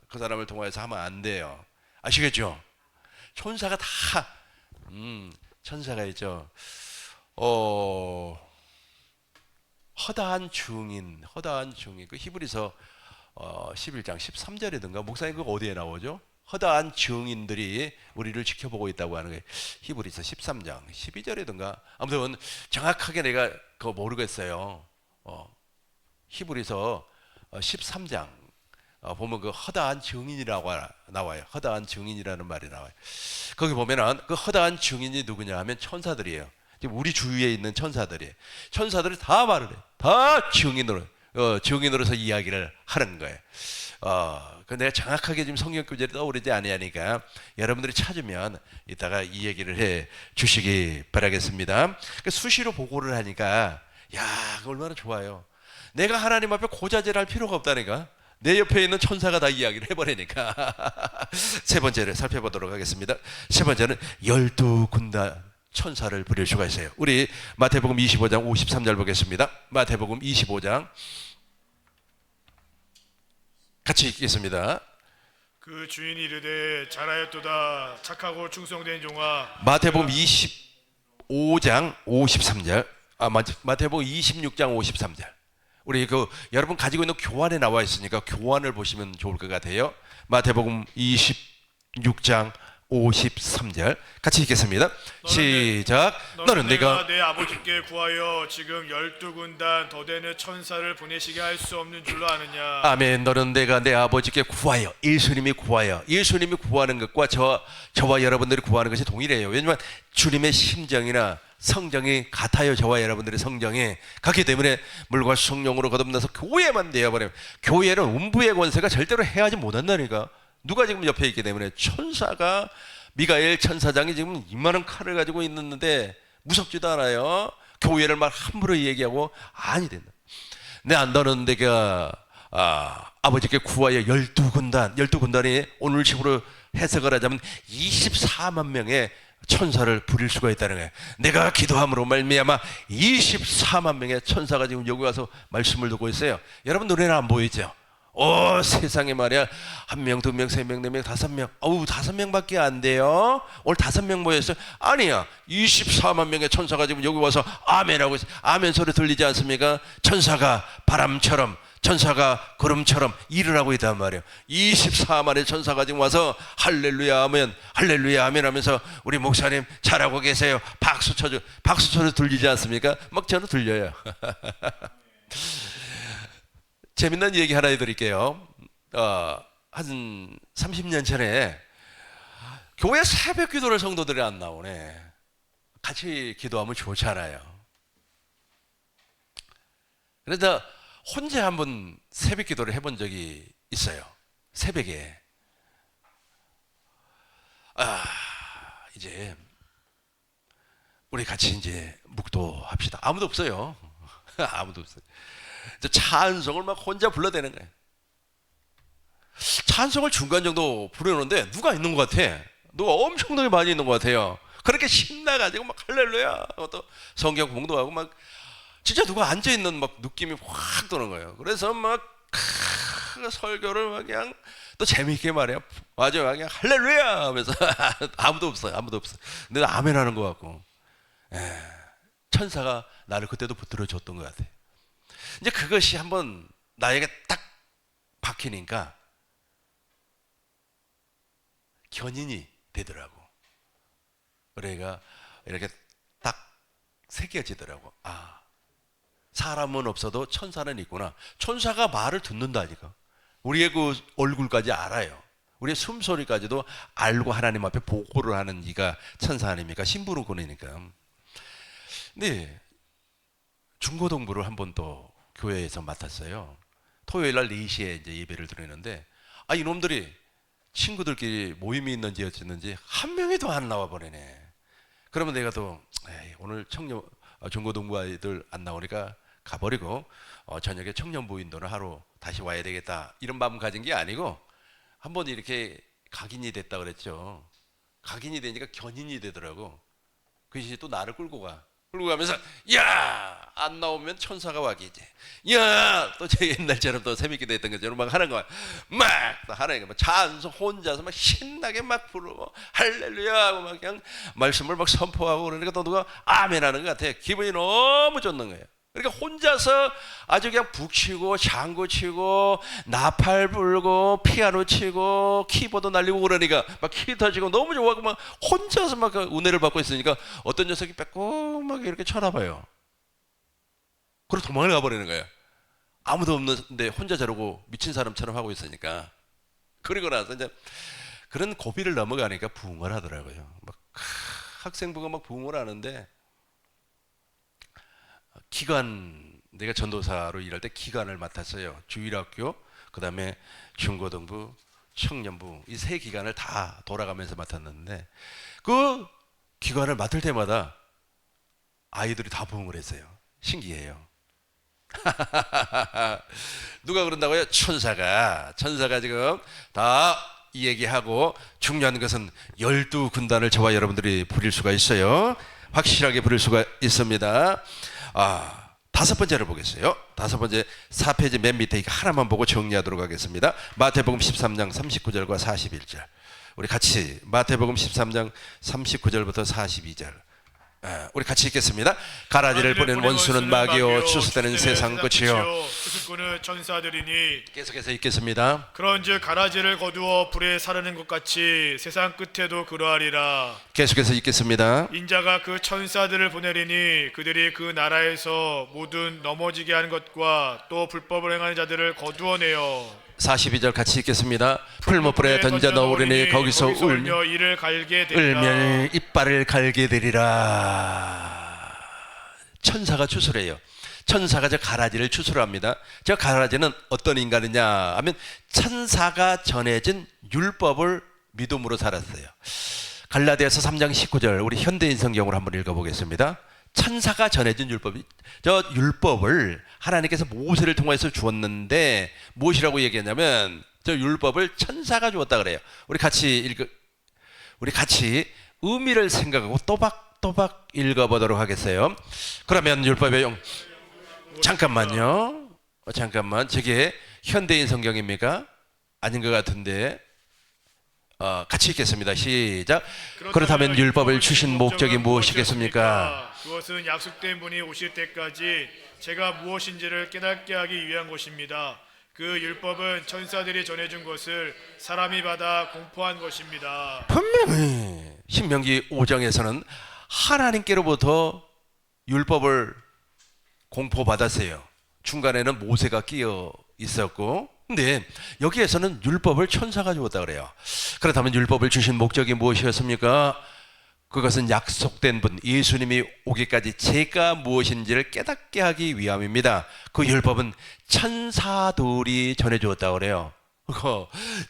그 사람을 통해서 하면 안 돼요. 아시겠죠? 천사가 다 천사가 있죠. 허다한 증인 그 히브리서 11장 13절이든가 목사님 그거 어디에 나오죠? 허다한 증인들이 우리를 지켜보고 있다고 하는 거예요. 히브리서 13장 12절이든가 아무튼 정확하게 내가 그거 모르겠어요. 히브리서 13장 보면 그 허다한 증인이라고 나와요. 허다한 증인이라는 말이 나와요. 거기 보면은 그 허다한 증인이 누구냐 하면 천사들이에요. 지금 우리 주위에 있는 천사들이 다 말을 해요. 다 증인으로서 이야기를 하는 거예요. 그 내가 정확하게 지금 성경 구절이 떠오르지 아니하니까 여러분들이 찾으면 이따가 이 얘기를 해 주시기 바라겠습니다. 수시로 보고를 하니까 야, 얼마나 좋아요. 내가 하나님 앞에 고자질할 필요가 없다니까. 내 옆에 있는 천사가 다 이야기를 해버리니까. 세 번째를 살펴보도록 하겠습니다. 세 번째는 12군단 천사를 부릴 수가 있어요. 우리 마태복음 25장 53절 보겠습니다. 마태복음 25장 같이 읽겠습니다. 그 주인이 이르되 잘하였도다 착하고 충성된 종아. 마태복음 25장 53절 마태복음 26장 53절 우리 여러분 가지고 있는 교환에 나와 있으니까 교환을 보시면 좋을 것 같아요. 마태복음 26장 53절 같이 읽겠습니다. 시작. 너는 내가 내 아버지께 구하여 지금 12군단 더 되는 천사를 보내시게 할 수 없는 줄로 아느냐. 아멘. 너는 내가 내 아버지께 구하여. 예수님이 구하는 것과 저와 여러분들이 구하는 것이 동일해요. 왜냐하면 주님의 심정이나 성정이 같아요. 저와 여러분들의 성정이 같기 때문에 물과 성령으로 거듭나서 교회만 되어버려요. 교회는 음부의 권세가 절대로 해하지 못한다니까. 누가 지금 옆에 있기 때문에 천사가 미가엘 천사장이 지금 이만한 칼을 가지고 있는데 무섭지도 않아요. 교회를 막 함부로 얘기하고 아니 된다. 너는 내가 아버지께 구하여 12군단이 오늘 식으로 해석을 하자면 24만 명의 천사를 부릴 수가 있다는 거예요. 내가 기도함으로 말미암아 24만 명의 천사가 지금 여기 와서 말씀을 듣고 있어요. 여러분 눈에는 안 보이죠? 세상에 말이야. 1명, 2명, 3명, 4명, 5명. 5명밖에 안 돼요. 오늘 5명 모였어요. 아니야. 24만 명의 천사가 지금 여기 와서 아멘하고 있어요. 아멘 소리 들리지 않습니까? 천사가 바람처럼, 천사가 구름처럼 일을 하고 있단 말이에요. 24만의 천사가 지금 와서 할렐루야 아멘, 할렐루야 아멘 하면서 우리 목사님 잘하고 계세요. 박수 소리 들리지 않습니까? 막 저는 들려요. 재밌는 얘기 하나 해드릴게요. 한 30년 전에 교회 새벽 기도를 성도들이 안 나오네. 같이 기도하면 좋잖아요. 그래서 혼자 한번 새벽 기도를 해본 적이 있어요. 새벽에 이제 우리 같이 이제 묵도합시다. 아무도 없어요. 아무도 없어요. 찬송을 막 혼자 불러대는 거예요. 찬송을 중간 정도 부르는데 누가 있는 것 같아. 누가 엄청나게 많이 있는 것 같아요. 그렇게 신나가지고 막 할렐루야 또 성경 공부하고 막 진짜 누가 앉아있는 막 느낌이 확 도는 거예요. 그래서 막 설교를 막 그냥 또 재미있게 말해요. 맞아요. 그냥 할렐루야 하면서 아무도 없어요. 근데 아멘 하는 것 같고 천사가 나를 그때도 붙들어 줬던 것 같아요. 이제 그것이 한번 나에게 딱 박히니까 견인이 되더라고. 그러니까 이렇게 딱 새겨지더라고. 사람은 없어도 천사는 있구나. 천사가 말을 듣는다니까. 우리의 그 얼굴까지 알아요. 우리의 숨소리까지도 알고 하나님 앞에 보고를 하는 이가 천사 아닙니까? 심부름꾼이니까. 근데 중고등부를 한 번 또 교회에서 맡았어요. 토요일 날 4시에 이제 예배를 드리는데 이놈들이 친구들끼리 모임이 있는지 어쨌는지 한 명이도 안 나와 버리네. 그러면 내가 또 오늘 중고등부 아이들 안 나오니까 가버리고 저녁에 청년부 인도를 하러 다시 와야 되겠다 이런 마음 가진 게 아니고 한번 이렇게 각인이 됐다 그랬죠. 각인이 되니까 견인이 되더라고. 그것이 또 나를 끌고 가면서 야 안 나오면 천사가 와기지. 야 또 제 옛날처럼 또 새벽기도 했던 것처럼 막 하는 거야. 막 하는 거야. 찬송 혼자서 막 신나게 막 부르고 할렐루야 하고 막 그냥 말씀을 막 선포하고 그러니까 또 누가 아멘 하는 것 같아. 기분이 너무 좋는 거예요. 그러니까 혼자서 아주 그냥 북치고 장구 치고 나팔 불고 피아노 치고 키보드 날리고 그러니까 막 키 터지고 너무 좋아하고 막 혼자서 막 은혜를 받고 있으니까 어떤 녀석이 빼꼼하게 이렇게 쳐다봐요. 그리고 도망을 가버리는 거예요. 아무도 없는데 혼자 저러고 미친 사람처럼 하고 있으니까. 그리고 나서 이제 그런 고비를 넘어가니까 부흥을 하더라고요. 막 학생부가 막 부흥을 하는데 기관, 내가 전도사로 일할 때 기관을 맡았어요. 주일학교, 그 다음에 중고등부, 청년부 이 세 기관을 다 돌아가면서 맡았는데 그 기관을 맡을 때마다 아이들이 다 부흥을 했어요. 신기해요. 누가 그런다고요? 천사가 지금 다 이 얘기하고 중요한 것은 12군단을 저와 여러분들이 부릴 수가 있어요. 확실하게 부릴 수가 있습니다. 다섯 번째를 보겠어요. 다섯 번째 4페이지 맨 밑에 이거 하나만 보고 정리하도록 하겠습니다. 마태복음 13장 39절과 41절 우리 같이 마태복음 13장 39절부터 42절 우리 같이 읽겠습니다. 가라지를 보낸 원수는 마귀요 추수되는 세상 끝이요 추수꾼은 천사들이니. 계속해서 읽겠습니다. 그런즉 가라지를 거두어 불에 사르는 것 같이 세상 끝에도 그러하리라. 계속해서 읽겠습니다. 인자가 그 천사들을 보내리니 그들이 그 나라에서 모든 넘어지게 하는 것과 또 불법을 행하는 자들을 거두어내어 42절 같이 읽겠습니다. 풀무불에 던져 넣으리니 거기서 울며 이를 갈게 되리라. 울며 이빨을 갈게 되리라. 천사가 추수래요. 천사가 저 가라지를 추수합니다. 저 가라지는 어떤 인간이냐 하면 천사가 전해진 율법을 믿음으로 살았어요. 갈라디아서 3장 19절 우리 현대인 성경으로 한번 읽어보겠습니다. 천사가 전해진 율법이 저 율법을 하나님께서 모세를 통해서 주었는데 무엇이라고 얘기했냐면 저 율법을 천사가 주었다 그래요. 우리 같이 의미를 생각하고 또박또박 읽어보도록 하겠어요. 그러면 율법의 잠깐만요. 잠깐만 저게 현대인 성경입니까? 아닌 것 같은데 같이 읽겠습니다. 시작. 그렇다면 율법을 주신 목적이 무엇이겠습니까? 그것은 약속된 분이 오실 때까지 제가 무엇인지를 깨닫게 하기 위한 것입니다. 그 율법은 천사들이 전해준 것을 사람이 받아 공포한 것입니다. 분명히 신명기 5장에서는 하나님께로부터 율법을 공포받았어요. 중간에는 모세가 끼어 있었고 근데 여기에서는 율법을 천사가 주었다 그래요. 그렇다면 율법을 주신 목적이 무엇이었습니까? 그것은 약속된 분 예수님이 오기까지 제가 무엇인지를 깨닫게 하기 위함입니다. 그 율법은 천사들이 전해주었다 그래요.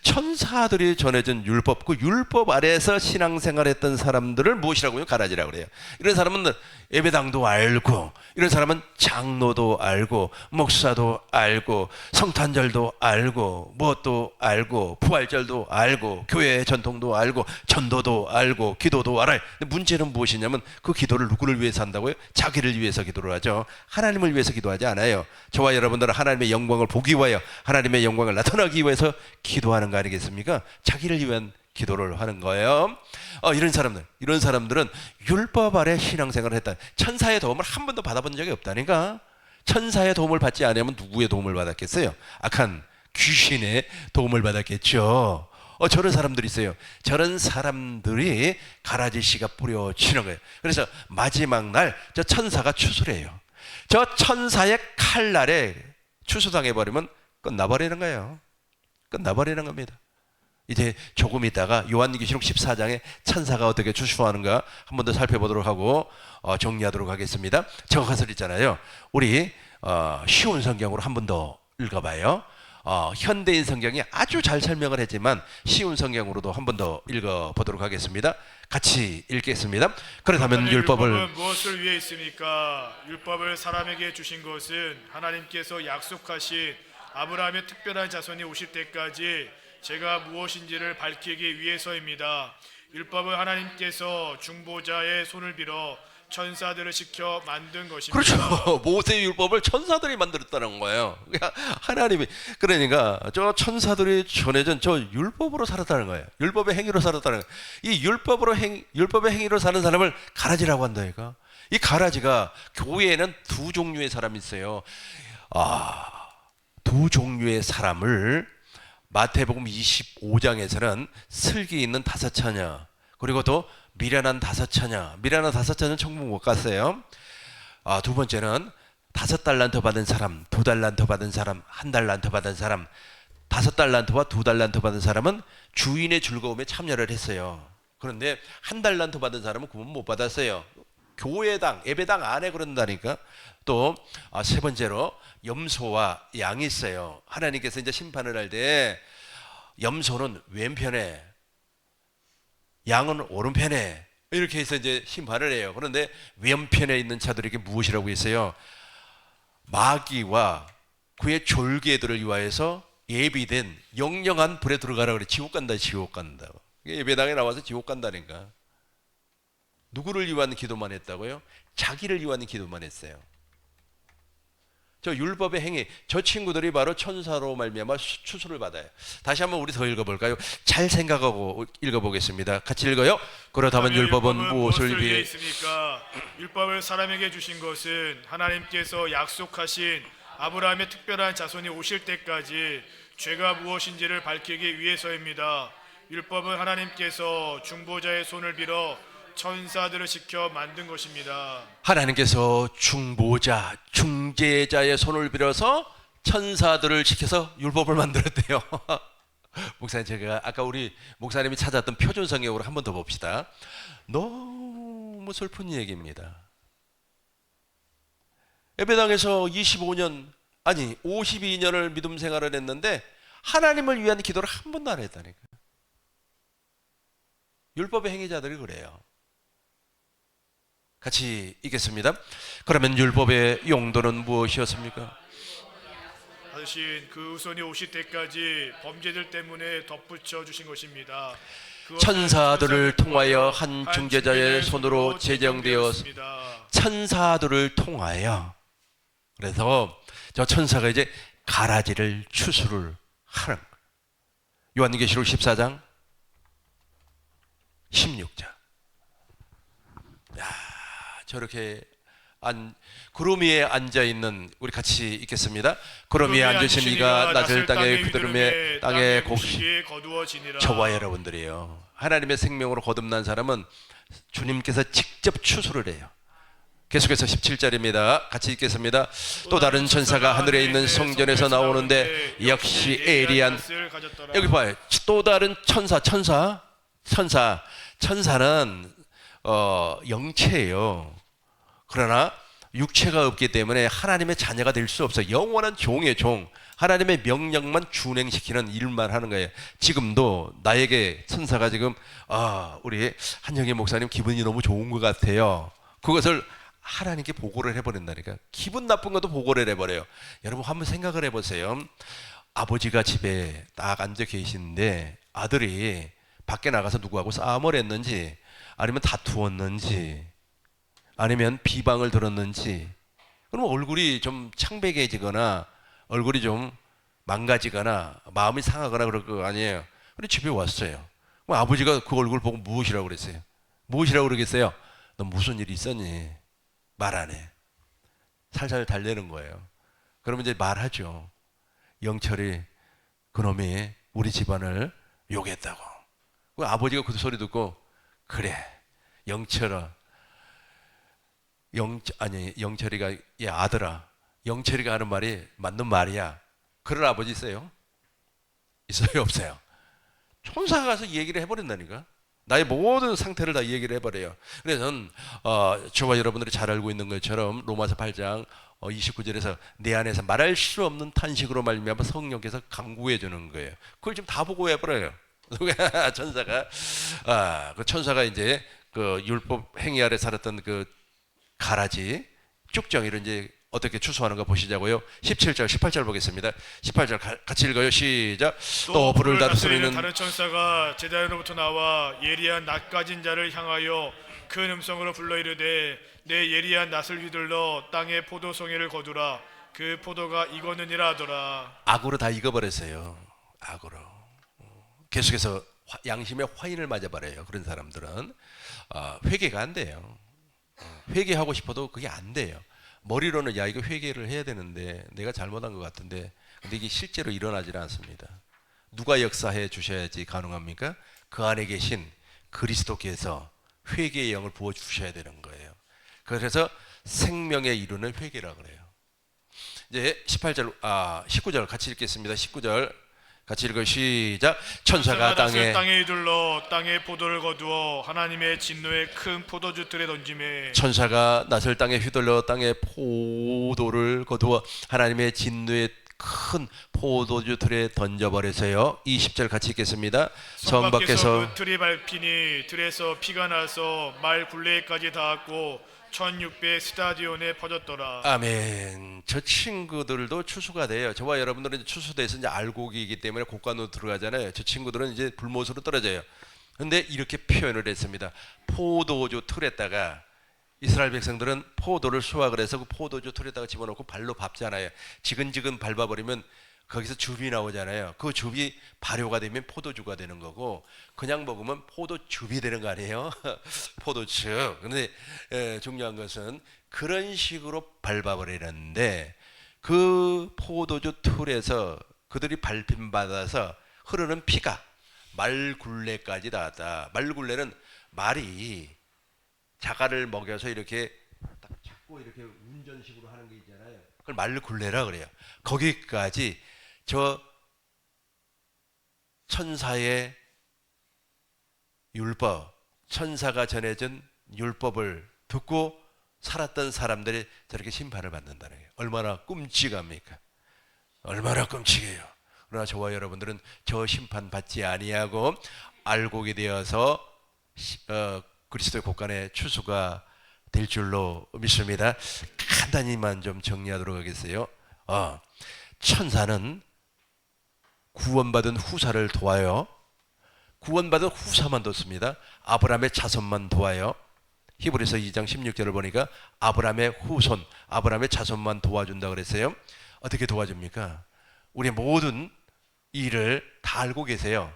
천사들이 전해준 율법, 그 율법 아래에서 신앙생활했던 사람들을 무엇이라고요? 가라지라고 그래요. 이런 사람은 예배당도 알고, 이런 사람은 장로도 알고, 목사도 알고, 성탄절도 알고, 무엇도 알고, 부활절도 알고, 교회 전통도 알고, 전도도 알고, 기도도 알아요. 근데 문제는 무엇이냐면 그 기도를 누구를 위해서 한다고요? 자기를 위해서 기도를 하죠. 하나님을 위해서 기도하지 않아요. 저와 여러분들은 하나님의 영광을 보기 위하여, 하나님의 영광을 나타나기 위해서 기도하는 거 아니겠습니까? 자기를 위한 기도를 하는 거예요. 이런 사람들은 율법 아래 신앙생활을 했다. 천사의 도움을 한 번도 받아본 적이 없다니까. 천사의 도움을 받지 않으면 누구의 도움을 받았겠어요? 악한 귀신의 도움을 받았겠죠. 저런 사람들이 있어요. 저런 사람들이 가라지 씨가 뿌려치는 거예요. 그래서 마지막 날 저 천사가 추수를 해요. 저 천사의 칼날에 추수당해버리면 끝나버리는 거예요. 끝나버리는 겁니다. 이제 조금 있다가 요한계시록 14장에 천사가 어떻게 추수하는가 한 번 더 살펴보도록 하고 정리하도록 하겠습니다. 정확한 있잖아요. 우리 쉬운 성경으로 한 번 더 읽어봐요. 현대인 성경이 아주 잘 설명을 했지만 쉬운 성경으로도 한 번 더 읽어보도록 하겠습니다. 같이 읽겠습니다. 그렇다면 율법은 무엇을 위해 있습니까? 율법을 사람에게 주신 것은 하나님께서 약속하신 아브라함의 특별한 자손이 오실 때까지 제가 무엇인지를 밝히기 위해서입니다. 율법은 하나님께서 중보자의 손을 빌어 천사들을 시켜 만든 것입니다. 그렇죠. 모세의 율법을 천사들이 만들었다는 거예요. 하나님이 그러니까 저 천사들이 전해준 저 율법으로 살았다는 거예요. 율법의 행위로 살았다는 거예요. 이 율법의 행위로 사는 사람을 가라지라고 한다니까. 이 가라지가 교회에는 두 종류의 사람이 있어요. 두 종류의 사람을 마태복음 25장에서는 슬기 있는 다섯 처녀, 그리고 또 미련한 다섯 처녀. 미련한 다섯 처녀는 천국 못 갔어요. 두 번째는 5달란트 받은 사람, 2달란트 받은 사람, 1달란트 받은 사람. 5달란트와 2달란트 받은 사람은 주인의 즐거움에 참여를 했어요. 그런데 1달란트 받은 사람은 구원 못 받았어요. 교회당, 예배당 안에 그런다니까. 또 세 번째로 염소와 양이 있어요. 하나님께서 이제 심판을 할 때 염소는 왼편에, 양은 오른편에 이렇게 해서 이제 심판을 해요. 그런데 왼편에 있는 자들에게 무엇이라고 했어요? 마귀와 그의 졸개들을 위하여서 예비된 영영한 불에 들어가라 그래. 지옥 간다, 지옥 간다. 예배당에 나와서 지옥 간다니까. 누구를 위한 기도만 했다고요? 자기를 위한 기도만 했어요. 저 율법의 행위, 저 친구들이 바로 천사로 말미암아 추수를 받아요. 다시 한번 우리 더 읽어볼까요? 잘 생각하고 읽어보겠습니다. 같이 읽어요. 그렇다면 율법은 무엇을 위해 있습니까? 율법을 사람에게 주신 것은 하나님께서 약속하신 아브라함의 특별한 자손이 오실 때까지 죄가 무엇인지를 밝히기 위해서입니다. 율법은 하나님께서 중보자의 손을 빌어 천사들을 시켜 만든 것입니다. 하나님께서 중보자, 중재자의 손을 빌어서 천사들을 시켜서 율법을 만들었대요. 목사님, 제가 아까 우리 목사님이 찾았던 표준 성경으로 한 번 더 봅시다. 너무 슬픈 얘기입니다. 예배당에서 25년 아니 52년을 믿음 생활을 했는데 하나님을 위한 기도를 한 번도 안 했다니까. 율법의 행위자들이 그래요. 같이 읽겠습니다. 그러면 율법의 용도는 무엇이었습니까? 하신 그 후손이 오실 때까지 범죄들 때문에 덧붙여 주신 것입니다. 천사들을 통하여 한 중재자의 손으로 제정되었습니다. 천사들을 통하여. 그래서 저 천사가 이제 가라지를 추수를 하는 거예요. 요한계시록 14장 16절. 저렇게 구름 위에 앉아 있는, 우리 같이 읽겠습니다. 구름 위에 앉으신 이가 낮을 땅에 휘두르며 땅에 곡식 저와 여러분들이에요. 하나님의 생명으로 거듭난 사람은 주님께서 직접 추수를 해요. 계속해서 17절입니다. 같이 읽겠습니다. 또 다른 천사가 하늘에 있는 성전에서 나오는데 역시 에리안. 여기 봐요. 또 다른 천사는 영체예요. 그러나 육체가 없기 때문에 하나님의 자녀가 될 수 없어요. 영원한 종의 종. 하나님의 명령만 준행시키는 일만 하는 거예요. 지금도 나에게 천사가 지금 우리 한영희 목사님 기분이 너무 좋은 것 같아요. 그것을 하나님께 보고를 해버린다니까. 기분 나쁜 것도 보고를 해버려요. 여러분 한번 생각을 해보세요. 아버지가 집에 딱 앉아 계시는데 아들이 밖에 나가서 누구하고 싸움을 했는지, 아니면 다투었는지, 아니면 비방을 들었는지, 그럼 얼굴이 좀 창백해지거나 얼굴이 좀 망가지거나 마음이 상하거나 그럴 거 아니에요. 근데 집에 왔어요. 그럼 아버지가 그 얼굴 보고 무엇이라고 그랬어요? 무엇이라고 그러겠어요? 너 무슨 일 있었니? 말 안 해. 살살 달래는 거예요. 그러면 이제 말하죠. 영철이 그놈이 우리 집안을 욕했다고. 그 아버지가 그 소리 듣고, 그래 영철아, 영철이가, 야 아들아, 영철이가 하는 말이 맞는 말이야. 그럴 아버지 있어요? 있어요, 없어요? 천사가 가서 얘기를 해버린다니까. 나의 모든 상태를 다 얘기를 해버려요. 그래서 저와 여러분들이 잘 알고 있는 것처럼 로마서 8장 29절에서 내 안에서 말할 수 없는 탄식으로 말미암아 성령께서 강구해 주는 거예요. 그걸 지금 다 보고 해버려요. 그 천사가 이제 그 율법 행위 아래 살았던 그 가라지 쭉정이를 이제 어떻게 추수하는가 보시자고요. 17절, 18절 보겠습니다. 18절 같이 읽어요. 시작. 또 불을 다스리는 다른 천사가 제자로부터 나와 예리한 낫 가진 자를 향하여 큰 음성으로 불러 이르되 내 예리한 낫을 휘둘러 땅에 포도송이를 거두라. 그 포도가 익었느니라 하더라. 악으로 다 익어버렸어요. 악으로. 계속해서 양심의 화인을 맞아버려요. 그런 사람들은 회개가 안 돼요. 회개하고 싶어도 그게 안 돼요. 머리로는 야 이거 회개를 해야 되는데 내가 잘못한 것 같은데 근데 이게 실제로 일어나질 않습니다. 누가 역사해 주셔야지 가능합니까? 그 안에 계신 그리스도께서 회개의 영을 부어 주셔야 되는 거예요. 그래서 생명의 이루는 회개라 그래요. 이제 19절 같이 읽겠습니다. 19절 같이 읽어 시작. 천사가 땅에 이둘러 땅에 포도를 거두어 하나님의 진노의 큰 포도주 틀에 던지매 천사가 낫을 땅에 휘둘러 땅에 포도를 거두어 하나님의 진노의 큰 포도주 틀에 던져버려서요. 20절 같이 읽겠습니다. 성 밖에서 그 틀이 밟히니 틀에서 피가 나서 말 굴레까지 닿았고 1600 스타디온에 퍼졌더라. 아멘. 저 친구들도 추수가 돼요. 저와 여러분들은 추수돼서 이제 알곡이기 때문에 곡간으로 들어가잖아요. 저 친구들은 이제 불못으로 떨어져요. 근데 이렇게 표현을 했습니다. 포도주 틀에다가 이스라엘 백성들은 포도를 수확을 해서 그 포도주 틀에다가 집어넣고 발로 밟잖아요. 지근지근 밟아버리면 거기서 즙이 나오잖아요. 그 즙이 발효가 되면 포도주가 되는 거고 그냥 먹으면 포도즙이 되는 거 아니에요? 포도즙. 근데 중요한 것은 그런 식으로 밟아버리는데 그 포도주 틀에서 그들이 밟힘받아서 흐르는 피가 말굴레까지 닿았다. 말굴레는 말이 자갈을 먹여서 이렇게 딱 잡고 이렇게 운전식으로 하는 게 있잖아요. 그걸 말굴레라 그래요. 거기까지 저 천사의 율법, 천사가 전해준 율법을 듣고 살았던 사람들이 저렇게 심판을 받는다는 거예요. 얼마나 끔찍합니까? 얼마나 끔찍해요. 그러나 저와 여러분들은 저 심판 받지 아니하고 알곡이 되어서 그리스도의 곳간에 추수가 될 줄로 믿습니다. 간단히만 좀 정리하도록 하겠어요. 천사는 구원받은 후사를 도와요. 구원받은 후사만 돕습니다. 아브라함의 자손만 도와요. 히브리서 2장 16절을 보니까 아브라함의 후손, 아브라함의 자손만 도와준다 그랬어요. 어떻게 도와줍니까? 우리 모든 일을 다 알고 계세요.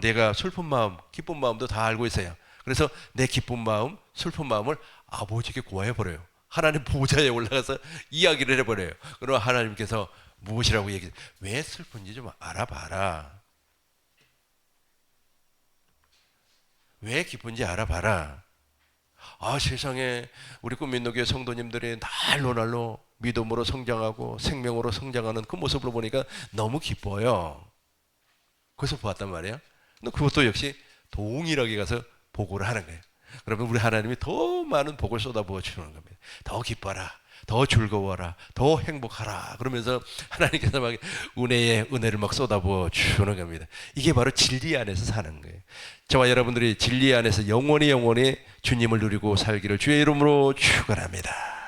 내가 슬픈 마음, 기쁜 마음도 다 알고 있어요. 그래서 내 기쁜 마음, 슬픈 마음을 아버지께 고해버려요. 하나님 보좌에 올라가서 이야기를 해버려요. 그러면 하나님께서 무엇이라고 얘기해요? 왜 슬픈지 좀 알아봐라. 왜 기쁜지 알아봐라. 세상에 우리 꿈민노교회 성도님들이 날로 믿음으로 성장하고 생명으로 성장하는 그 모습을 보니까 너무 기뻐요. 그래서 보았단 말이에요. 근데 그것도 역시 동일하게 가서 보고를 하는 거예요. 그러면 우리 하나님이 더 많은 복을 쏟아부어 주는 겁니다. 더 기뻐라, 더 즐거워라, 더 행복하라. 그러면서 하나님께서 막 은혜의 은혜를 막 쏟아부어 주는 겁니다. 이게 바로 진리 안에서 사는 거예요. 저와 여러분들이 진리 안에서 영원히 주님을 누리고 살기를 주의 이름으로 축원합니다.